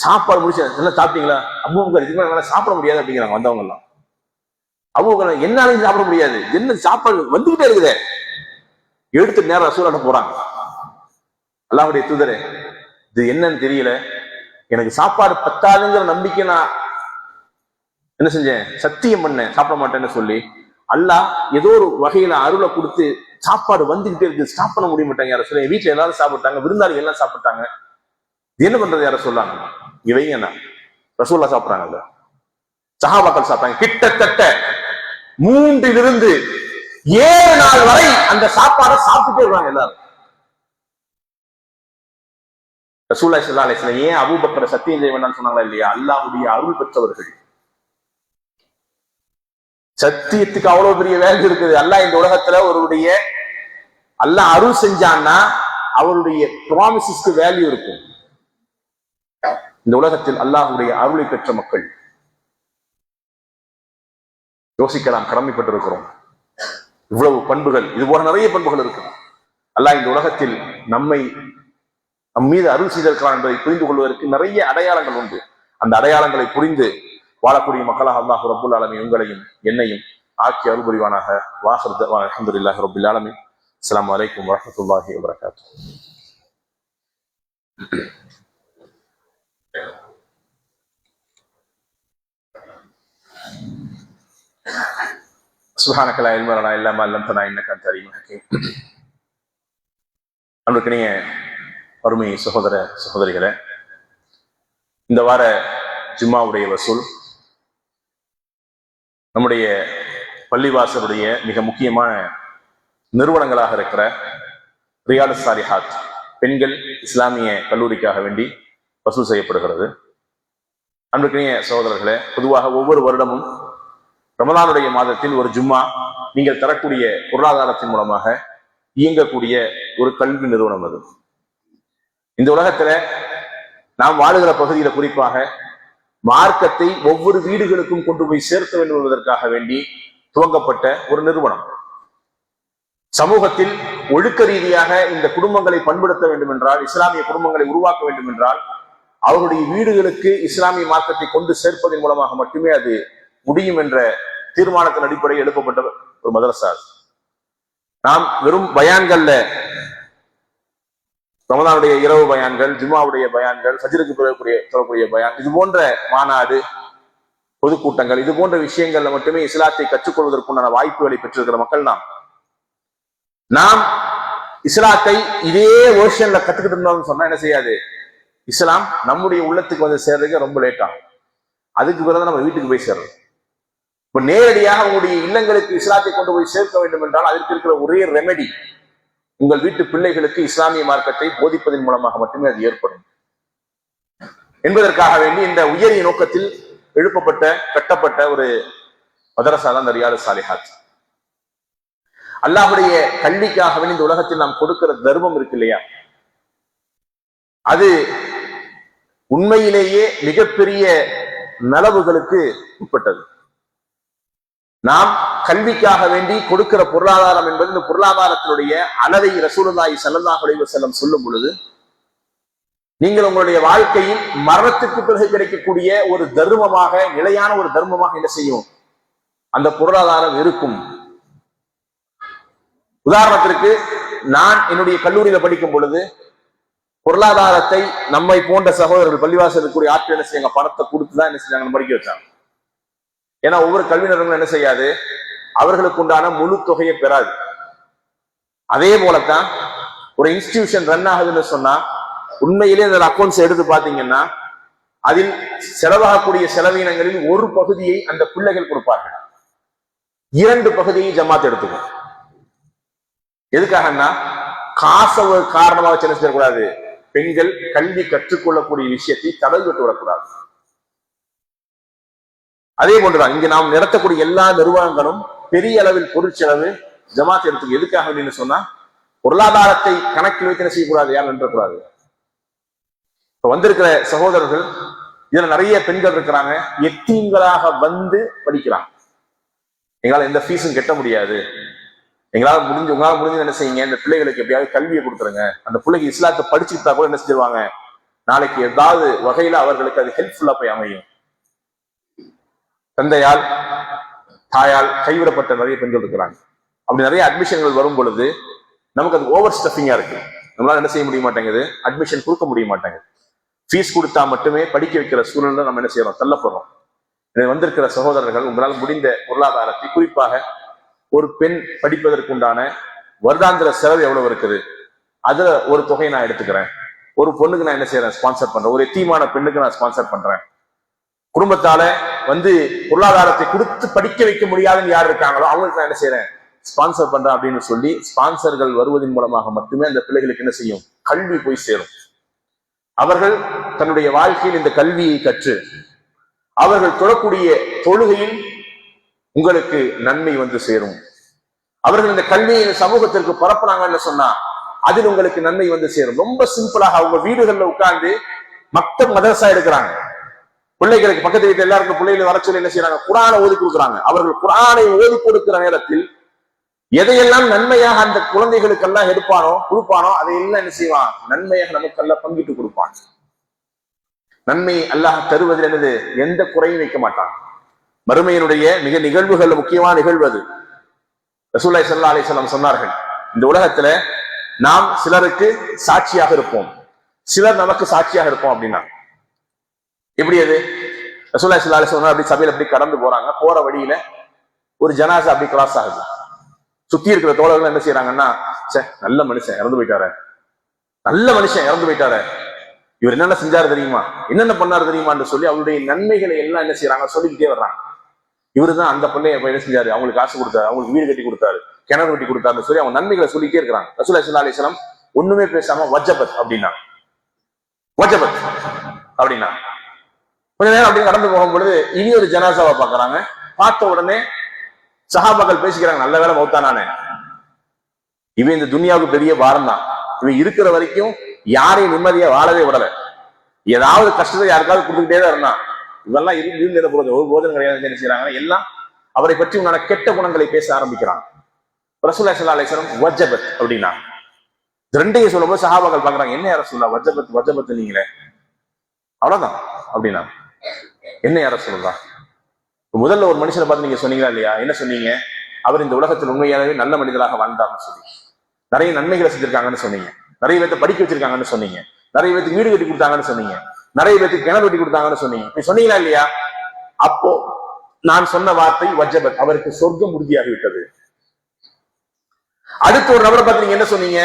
Speaker 1: சாப்பாடு முடிச்சு, எல்லாம் சாப்பிட்டீங்களா? அபூபக்கர் இதுக்கு மேல சாப்பிட முடியாது அப்படிங்கிறாங்க வந்தவங்க எல்லாம். அபூபக்கர் என்னாலையும் சாப்பிட முடியாது, என்ன சாப்பாடு வந்துகிட்டே இருக்குதே. எடுத்து நேரம் ரசூலாட்ட போறாங்க. அல்லாஹ்வுடைய தூதரே, இது என்னன்னு தெரியல, எனக்கு சாப்பாடு பத்தாதுங்கிற நம்பிக்கை நான் என்ன செஞ்சேன், சத்தியம் பண்ணேன் சாப்பிட மாட்டேன்னு சொல்லி. அல்லாஹ் ஏதோ ஒரு வகையில அருளை கொடுத்து சாப்பாடு வந்துகிட்டே இருக்கு, ஸ்டாப் பண்ண முடிய மாட்டாங்க. யார சொல்ல, வீட்டுல எல்லாரும் சாப்பிட்டாங்க, விருந்தாளிகள் எல்லாம் சாப்பிட்டாங்க, என்ன பண்றது யார சொல்லாங்க. இவைங்க ரசூல்லா சாப்பிட்றாங்க, சஹாபாக்கள் சாப்பிட்டாங்க. கிட்டத்தட்ட 3 to 7 நாள் வரை அந்த சாப்பாடை சாப்பிட்டுட்டே இருக்காங்க எல்லாரும். ரசூலுல்லாஹி ஸல்லல்லாஹு அலைஹி வஸல்லம் ஏன் அபூபக்கர் சத்தியம் செய்ய வேண்டாம்னு சொன்னாங்களா இல்லையா? அல்லாஹ்வுடைய அருள் பெற்றவர்கள். சத்தியத்துக்கு அவ்வளவு பெரிய வேல்யூ இருக்குது. அல்லாஹ் இந்த உலகத்துல ஒருவருடைய அல்லாஹ் அருள் செஞ்சான்னா அவருடைய ப்ராமிசஸ்க்கு வேல்யூ இருக்கும். இந்த உலகத்தில் அல்லாஹ்வுடைய அருளை பெற்ற மக்கள் யோசிக்கலாம், கடமைப்பட்டிருக்கிறோம். இவ்வளவு பண்புகள், இது போல நிறைய பண்புகள் இருக்கு. அல்லாஹ் இந்த உலகத்தில் நம் மீது அருள் செய்திருக்கிறான் என்பதை புரிந்து கொள்வதற்கு நிறைய அடையாளங்கள் உண்டு. அந்த அடையாளங்களை புரிந்து வாழக்கூடிய மக்களாக அல்லாஹ் ரப்புல் ஆலமீன் உங்களையும் என்னையும் ஆக்கி அருள் புரிவானாக. வாஹிர் தஅவானா அல்ஹம்துலில்லாஹி ரப்பில் ஆலமீன். அஸ்ஸலாமு அலைக்கும் வரஹ்மத்துல்லாஹி வபரகாத்துஹு. சுப்ஹானக லா இல்ம லனா இல்லா மா அல்லம்தனா இன்னக அன்த அலீமுல் ஹகீம். அன்புக்கினிய அருமை சகோதர சகோதரிகளே, இந்த வார ஜும்மாவுடைய வசூல் நம்முடைய பள்ளிவாசலுடைய மிக முக்கியமான நிறுவனங்களாக இருக்கிற ரியாதுஸ் ஸாலிஹாத் பெண்கள் இஸ்லாமிய கல்லூரிக்காக வேண்டி வசூல் செய்யப்படுகிறது. அன்புக்கினிய சகோதரர்களே, பொதுவாக ஒவ்வொரு வருடமும் ரமலானுடைய மாதத்தில் ஒரு ஜும்மா நீங்கள் தரக்கூடிய பொருளாதாரத்தின் மூலமாக இயங்கக்கூடிய ஒரு கல்வி நிறுவனம் அது. இந்த உலகத்துல நாம் வாழுகிற பகுதியில குறிப்பாக மார்க்கத்தை ஒவ்வொரு வீடுகளுக்கும் கொண்டு போய் சேர்க்க வேண்டும் என்பதற்காக வேண்டி துவங்கப்பட்ட ஒரு நிறுவனம். சமூகத்தில் ஒழுக்க ரீதியாக இந்த குடும்பங்களை பண்படுத்த வேண்டும் என்றால், இஸ்லாமிய குடும்பங்களை உருவாக்க வேண்டும் என்றால், அவருடைய வீடுகளுக்கு இஸ்லாமிய மார்க்கத்தை கொண்டு சேர்ப்பதன் மூலமாக மட்டுமே அது முடியும் என்ற தீர்மானத்தின் அடிப்படையில் எழுப்பப்பட்ட ஒரு மதரசா. நாம் வெறும் பயான்கள்ல, ரமதானுடைய இரவு பயான்கள், ஜும்மாவுடைய பயான்கள், ஃபஜ்ருக்கு தொடரக்கூடிய பயான், இது போன்ற மாநாடு, பொதுக்கூட்டங்கள், இது போன்ற விஷயங்கள்ல மட்டுமே இஸ்லாத்தை கற்றுக்கொள்வதற்குண்டான வாய்ப்புகளை பெற்றிருக்கிற மக்கள் நாம் இஸ்லாத்தை இதே வேர்ஷன்ல கத்துக்கிட்டு இருந்தோம்னு சொன்னா என்ன செய்யாது, இஸ்லாம் நம்முடைய உள்ளத்துக்கு வந்து சேர்றதுக்கு ரொம்ப லேட் ஆகும். அதுக்கு பிறகு நம்ம வீட்டுக்கு போய் சேர்றோம். இப்ப நேரடியாக உங்களுடைய இல்லங்களுக்கு இஸ்லாத்தை கொண்டு போய் சேர்க்க வேண்டும் என்றால் அதற்கு இருக்கிற ஒரே ரெமெடி, உங்கள் வீட்டு பிள்ளைகளுக்கு இஸ்லாமிய மார்க்கத்தை போதிப்பதன் மூலமாக மட்டுமே அது ஏற்படும் என்பதற்காக வேண்டி இந்த உயரிய நோக்கத்தில் எழுப்பப்பட்ட கட்டப்பட்ட ஒரு மதரசா தான் ரியாது சாலிஹாத். அல்லாஹ்வுடைய கல்விக்காக இந்த உலகத்தில் நாம் கொடுக்கிற தர்மம் இருக்கு இல்லையா, அது உண்மையிலேயே மிகப்பெரிய நலவுகளுக்கு உட்பட்டது. நாம் கல்விக்காக வேண்டி கொடுக்கிற பொருளாதாரம் என்பது, இந்த பொருளாதாரத்தினுடைய அளவை ரசூலுல்லாஹி ஸல்லல்லாஹு அலைஹி வஸல்லம் சொல்லும் பொழுது, நீங்கள் உங்களுடைய வாழ்க்கையில் மரணத்துக்கு பிறகு கிடைக்கக்கூடிய ஒரு தர்மமாக, நிலையான ஒரு தர்மமாக என்ன செய்யும், அந்த பொருளாதாரம் இருக்கும். உதாரணத்திற்கு, நான் என்னுடைய கல்லூரியில படிக்கும் பொழுது பொருளாதாரத்தை நம்மை போன்ற சகோதரர்கள் பள்ளிவாசலுக்குரிய ஆட்கள் என்ன செய்யாங்க, பணத்தை கொடுத்துதான் என்ன செஞ்சாங்க, படிக்க வச்சாங்க. ஏன்னா ஒவ்வொரு கல்வி நிறுவனங்களும் என்ன செய்யாது, அவர்களுக்கு உண்டான முழு தொகையை பெறாது. அதே போலத்தான் ஒரு இன்ஸ்டிடியூஷன் ரன் ஆகுதுன்னு சொன்னா, உண்மையிலே அந்த அக்கௌண்ட்ஸ் எடுத்து பாத்தீங்கன்னா அதில் செலவாகக்கூடிய செலவினங்களில் ஒரு பகுதியை அந்த பிள்ளைகள் கொடுப்பார்கள், 2 பகுதியை ஜமாத் எடுத்துக்கும். எதுக்காகன்னா, காசை ஒரு காரணமாக சின்ன செய்யக்கூடாது, பெண்கள் கல்வி கற்றுக்கொள்ளக்கூடிய விஷயத்தை தடை விட்டு விடக்கூடாது. அதே போன்றுதான் இங்கு நாம் நடத்தக்கூடிய எல்லா நிறுவனங்களும் பெரிய அளவில் பொருட்செலவு ஜமாத் எடுத்துக்கு. எதுக்காக அப்படின்னு சொன்னா, பொருளாதாரத்தை கணக்கில் வைத்து செய்யக்கூடாது, யாரும் நின்றக்கூடாது. இப்ப வந்திருக்கிற சகோதரர்கள் இதுல நிறைய பெண்கள் இருக்கிறாங்க, எத்தீம்களாக வந்து படிக்கிறாங்க. எங்களால் எந்த ஃபீஸும் கட்ட முடியாது, உங்களால் முடிஞ்சு என்ன செய்யுங்க, இந்த பிள்ளைகளுக்கு எப்படியாவது கல்வியை கொடுத்துருங்க. அந்த பிள்ளைக்கு இஸ்லாத்தை படிச்சுக்கிட்டா கூட என்ன செஞ்சிருவாங்க, நாளைக்கு ஏதாவது வகையில அவர்களுக்கு அது ஹெல்ப்ஃபுல்லா போய் அமையும். தந்தையால் தாயால் கைவிடப்பட்ட நிறைய பெண்கள் இருக்கிறாங்க. அப்படி நிறைய அட்மிஷன்கள் வரும் பொழுது நமக்கு அது ஓவர் ஸ்டஃபிங்கா இருக்கு, நம்மளால என்ன செய்ய முடிய மாட்டேங்குது, அட்மிஷன் கொடுக்க முடிய மாட்டேங்குது. ஃபீஸ் கொடுத்தா மட்டுமே படிக்க வைக்கிற சூழல்ல நம்ம என்ன செய்யறோம், தள்ளப்படுறோம். வந்திருக்கிற சகோதரர்கள், உங்களால் முடிந்த பொருளாதாரத்தை, குறிப்பாக ஒரு பெண் படிப்பதற்குண்டான வருடாந்திர செலவு எவ்வளவு இருக்குது, அதுல ஒரு தொகையை நான் எடுத்துக்கிறேன். ஒரு பொண்ணுக்கு நான் என்ன செய்யறேன், ஸ்பான்சர் பண்றேன். ஒரு எத்தீமான பெண்ணுக்கு நான் ஸ்பான்சர் பண்றேன். குடும்பத்தால பொருளாதாரத்தை கொடுத்து படிக்க வைக்க முடியாதுன்னு யார் இருக்காங்களோ அவங்களுக்கு நான் என்ன செய்யறேன், ஸ்பான்சர் பண்றேன் அப்படின்னு சொல்லி ஸ்பான்சர்கள் வருவதன் மூலமாக மட்டுமே அந்த பிள்ளைகளுக்கு என்ன செய்யும், கல்வி போய் சேரும். அவர்கள் தன்னுடைய வாழ்க்கையில் இந்த கல்வியை கற்று அவர்கள் தொழக்கூடிய தொழுகையில் உங்களுக்கு நன்மை வந்து சேரும். அவர்கள் இந்த கல்வியை சமூகத்திற்கு பரப்புனாங்கன்னு சொன்னா அதில் உங்களுக்கு நன்மை வந்து சேரும். ரொம்ப சிம்பிளாக அவங்க வீடுகள்ல உட்கார்ந்து மக்தப் மதரசா எடுக்கிறாங்க. பிள்ளைகளுக்கு பக்கத்து வீட்டு எல்லாருக்கும் பிள்ளைகளை வர சொல்லி என்ன செய்யறாங்க, குர்ஆனை ஓதி கொடுக்குறாங்க. அவர்கள் குர்ஆனை ஓதி கொடுக்கிற நேரத்தில் எதையெல்லாம் நன்மையாக அந்த குழந்தைகளுக்கெல்லாம் கொடுப்பானோ அதையெல்லாம் என்ன செய்வான், நன்மையாக நமக்கெல்லாம் பங்கிட்டு கொடுப்பான். நன்மை அல்லாஹ் தருவதில் என்னது, எந்த குறையும் வைக்க மாட்டான். மறுமையினுடைய மிக நிகழ்வுகள் முக்கியமான நிகழ்வு அது. ரசூலுல்லாஹி ஸல்லல்லாஹு அலைஹி வஸல்லம் சொன்னார்கள், இந்த உலகத்துல நாம் சிலருக்கு சாட்சியாக இருப்போம், சிலர் நமக்கு சாட்சியாக இருப்போம் அப்படின்னா. எப்படி அது? ரசூலுல்லாஹி ஸல்லல்லாஹு அலைஹி வஸல்லம் அப்படி சபையில அப்படி கடந்து போறாங்க, போற வழியில ஒரு ஜனாசா அப்படி கிராஸ் ஆகுது. சுத்தி இருக்கிற தோழர்கள் என்ன செய்யறாங்கன்னா, நல்ல மனுஷன் இறந்து போயிட்டாரு, நல்ல மனுஷன் இறந்து போயிட்டாரு, இவர் என்னென்ன செஞ்சாரு தெரியுமா, என்னென்ன பண்ணாரு தெரியுமான்னு சொல்லி அவருடைய நன்மைகளை எல்லாம் என்ன செய்யறாங்க, சொல்லிக்கிட்டே வர்றாங்க. இவருதான் அந்த பிள்ளைய என்ன செஞ்சாரு, அவங்களுக்கு காசு கொடுத்தாரு, அவங்களுக்கு வீடு கட்டி கொடுத்தாரு, கிணறு கட்டி கொடுத்தாருன்னு சொல்லி அவங்க நன்மைகளை சொல்லிட்டே இருக்கிறாங்க. ரசூலுல்லாஹி ஸல்லல்லாஹு அலைஹி வஸல்லம் ஒண்ணுமே பேசாம வஜபத் அப்படின்னா, வஜபத் அப்படின்னா கொஞ்ச நேரம் அப்படி கடந்து போகும் பொழுது இனி ஒரு ஜனாசாவை பாக்குறாங்க. பார்த்த உடனே சஹாபாக்கள் பேசிக்கிறாங்க, நல்ல வேலை மௌத்தானானே, இவன் இந்த துனியாவுக்கு பெரிய பாரம் தான். இவன் இருக்கிற வரைக்கும் யாரையும் நிம்மதியா வாழவே விடல. ஏதாவது கஷ்டத்தை யாருக்காவது கொடுத்துக்கிட்டே தான் இருந்தான். இவெல்லாம் இருந்து போறது ஒரு போதனை கிடையாது. என்ன செய்யறாங்க, எல்லாம் அவரை பற்றி உண்டான கெட்ட குணங்களை பேச ஆரம்பிக்கிறான். ரசூலுல்லாஹி ஸல்லல்லாஹு அலைஹி வஸல்லம் வஜபத் அப்படின்னா ரெண்டையும் சொல்லும்போது சஹாபாக்கள் பாக்குறாங்க, என்ன யார சொல்லலாம், வஜபத் நீங்களே அவ்வளவுதான் அப்படின்னா என்ன யார சொல்லலாம். முதல்ல ஒரு மனுஷனை பார்த்து நீங்க சொன்னீங்களா இல்லையா, என்ன சொன்னீங்க, அவர் இந்த உலகத்தில் உண்மையாகவே நல்ல மனிதராக வாழ்ந்தார்னு சொல்லி நிறைய நன்மைகளை செஞ்சிருக்காங்கன்னு சொன்னீங்க, நிறைய பேர்த்த படிக்க வச்சிருக்காங்கன்னு சொன்னீங்க, நிறைய பேருக்கு வீடு கட்டி கொடுத்தாங்கன்னு சொன்னீங்க, நிறைய பேருக்கு கிணறு வெட்டி கொடுத்தாங்கன்னு சொன்னீங்க. இப்படி சொன்னீங்களா இல்லையா? அப்போ நான் சொன்ன வார்த்தை வஜபத், அவருக்கு சொர்க்கம் உறுதியாகி விட்டது. அடுத்த ஒரு நபரை பார்த்து நீங்க என்ன சொன்னீங்க,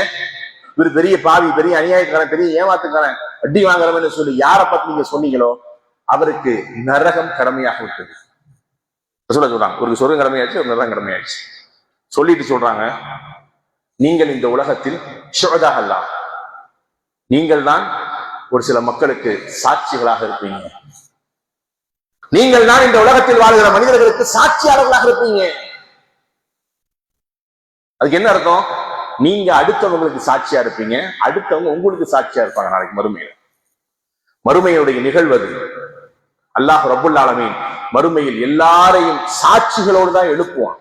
Speaker 1: இவர் பெரிய பாவி, பெரிய அநியாயக்காரன், பெரிய ஏமாத்துக்காரன், அடி வாங்குறவன்னு சொல்லி யாரை பார்த்து நீங்க சொன்னீங்களோ அவருக்கு நரகம் கடமையாக விட்டது. சொல்றாங்க, ஒரு சொர்க்கம் கடமையாச்சு, ஒரு நரகம் கடமையாச்சு. சொல்லிட்டு சொல்றாங்க, நீங்கள் இந்த உலகத்தில் ஷுஹதா அல்லாஹ், நீங்கள் தான் ஒரு சில மக்களுக்கு சாட்சிகளாக இருப்பீங்க. நீங்கள் தான் இந்த உலகத்தில் வாழ்கிற மனிதர்களுக்கு சாட்சியாளர்களாக இருப்பீங்க. அதுக்கு என்ன அர்த்தம்? நீங்க அடுத்தவங்களுக்கு சாட்சியா இருப்பீங்க, அடுத்தவங்க உங்களுக்கு சாட்சியா இருப்பாங்க நாளைக்கு மறுமையில். மறுமையுடைய நிகழ்வது அல்லாஹ் ரப்புல் ஆலமீன் மறுமையில் எல்லாரையும் சாட்சிகளோடு தான் எழுப்புவான்.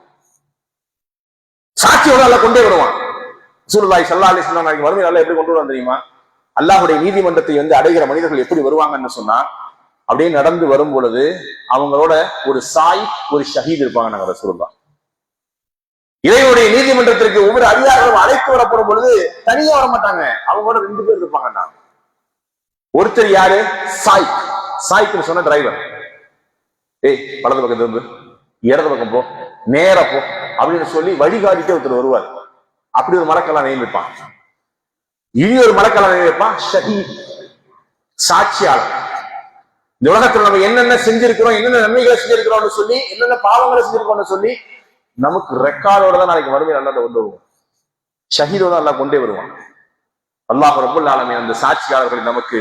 Speaker 1: சாட்சியோட அல்லாஹ் கொண்டே வருவான். ரசூலுல்லாஹி ஸல்லல்லாஹு அலைஹி வஸல்லம் நாளைக்கு மறுமையில் அல்லாஹ் எப்படி கொண்டு வருவான் தெரியுமா? அல்லாஹ்வுடைய நீதிமன்றத்தை அடைகிற மனிதர்கள் எப்படி வருவாங்கன்னு சொன்னா, அப்படியே நடந்து வரும் பொழுது அவங்களோட ஒரு சாய், ஒரு ஷஹீத் இருப்பாங்க. நாங்க ரசூலுல்லாஹ் இறைவனுடைய நீதிமன்றத்திற்கு ஒவ்வொரு அதிகாரிகளும் அழைத்து வரப்படும் பொழுது தனியா வர மாட்டாங்க, அவங்களோட 2 பேர் இருப்பாங்க. ஒருத்தர் யாரு? சாய். சாய்க்குன்னு சொன்ன டிரைவர், வலது பக்கத்துல இருந்து இடது பக்கம் போ, நேர போ அப்படின்னு சொல்லி வழிகாட்டிட்டு ஒருத்தர் வருவார். அப்படி ஒரு மலக்கெல்லாம் நியமிப்பான். இனி ஒரு மலக்கெல்லாம் நியமிப்பான் ஷஹீத், சாட்சியாளர். இந்த உலகத்துல நம்ம என்னென்ன செஞ்சிருக்கிறோம், என்னென்ன நன்மைகளை செஞ்சிருக்கிறோம்னு சொல்லி, என்னென்ன பாவங்களை செஞ்சிருக்கோம்னு சொல்லி நமக்கு ரெக்கார்டோட தான் நாளைக்கு மறுமையில் அல்லாஹ் கொண்டு வருவோம். ஷஹீதோட அல்லாஹ் கொண்டே வருவான். அல்லாஹ் ரப்புல் ஆலமீன் அந்த சாட்சியாளர்களை நமக்கு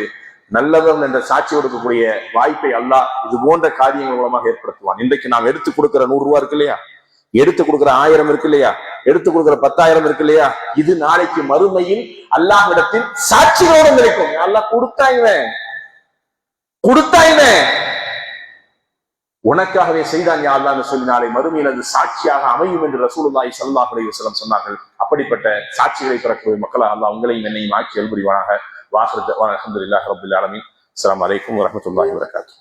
Speaker 1: நல்லவர்கள் என்ற சாட்சி கொடுக்கக்கூடிய வாய்ப்பை அல்லாஹ் இது போன்ற காரியங்கள் மூலமாக ஏற்படுத்துவான். இன்றைக்கு நாம் எடுத்து கொடுக்கிற 100 ரூபாய் இருக்கு இல்லையா, எடுத்து கொடுக்கிற 1000 இருக்கு இல்லையா, எடுத்து கொடுக்கிற 10,000 இருக்கு இல்லையா, இது நாளைக்கு மறுமையில் அல்லாஹ்விடத்தில் சாட்சிகளோடு கிடைக்கும். அல்லாஹ் கொடுத்தாங்க உனக்காகவே செய்தான் யா அல்லாஹ்னு சொல்லி நாளை மறுமையில் அது சாட்சியாக அமையும் என்று ரசூலுல்லாஹி ஸல்லல்லாஹு அலைஹி வஸல்லம் சொன்னார்கள். அப்படிப்பட்ட சாட்சிகளை பெறக்கூடிய மக்களாக அல்லாஹ் உங்களையும் என்னையும் ஆக்கி அல்புரிவானாக. வாஹிரு தஅவானா அல்ஹம்துலில்லாஹி ரப்பில் ஆலமீன். அஸ்ஸலாமு அலைக்கும் வரஹ்மத்துல்லாஹி வபரகாத்துஹு.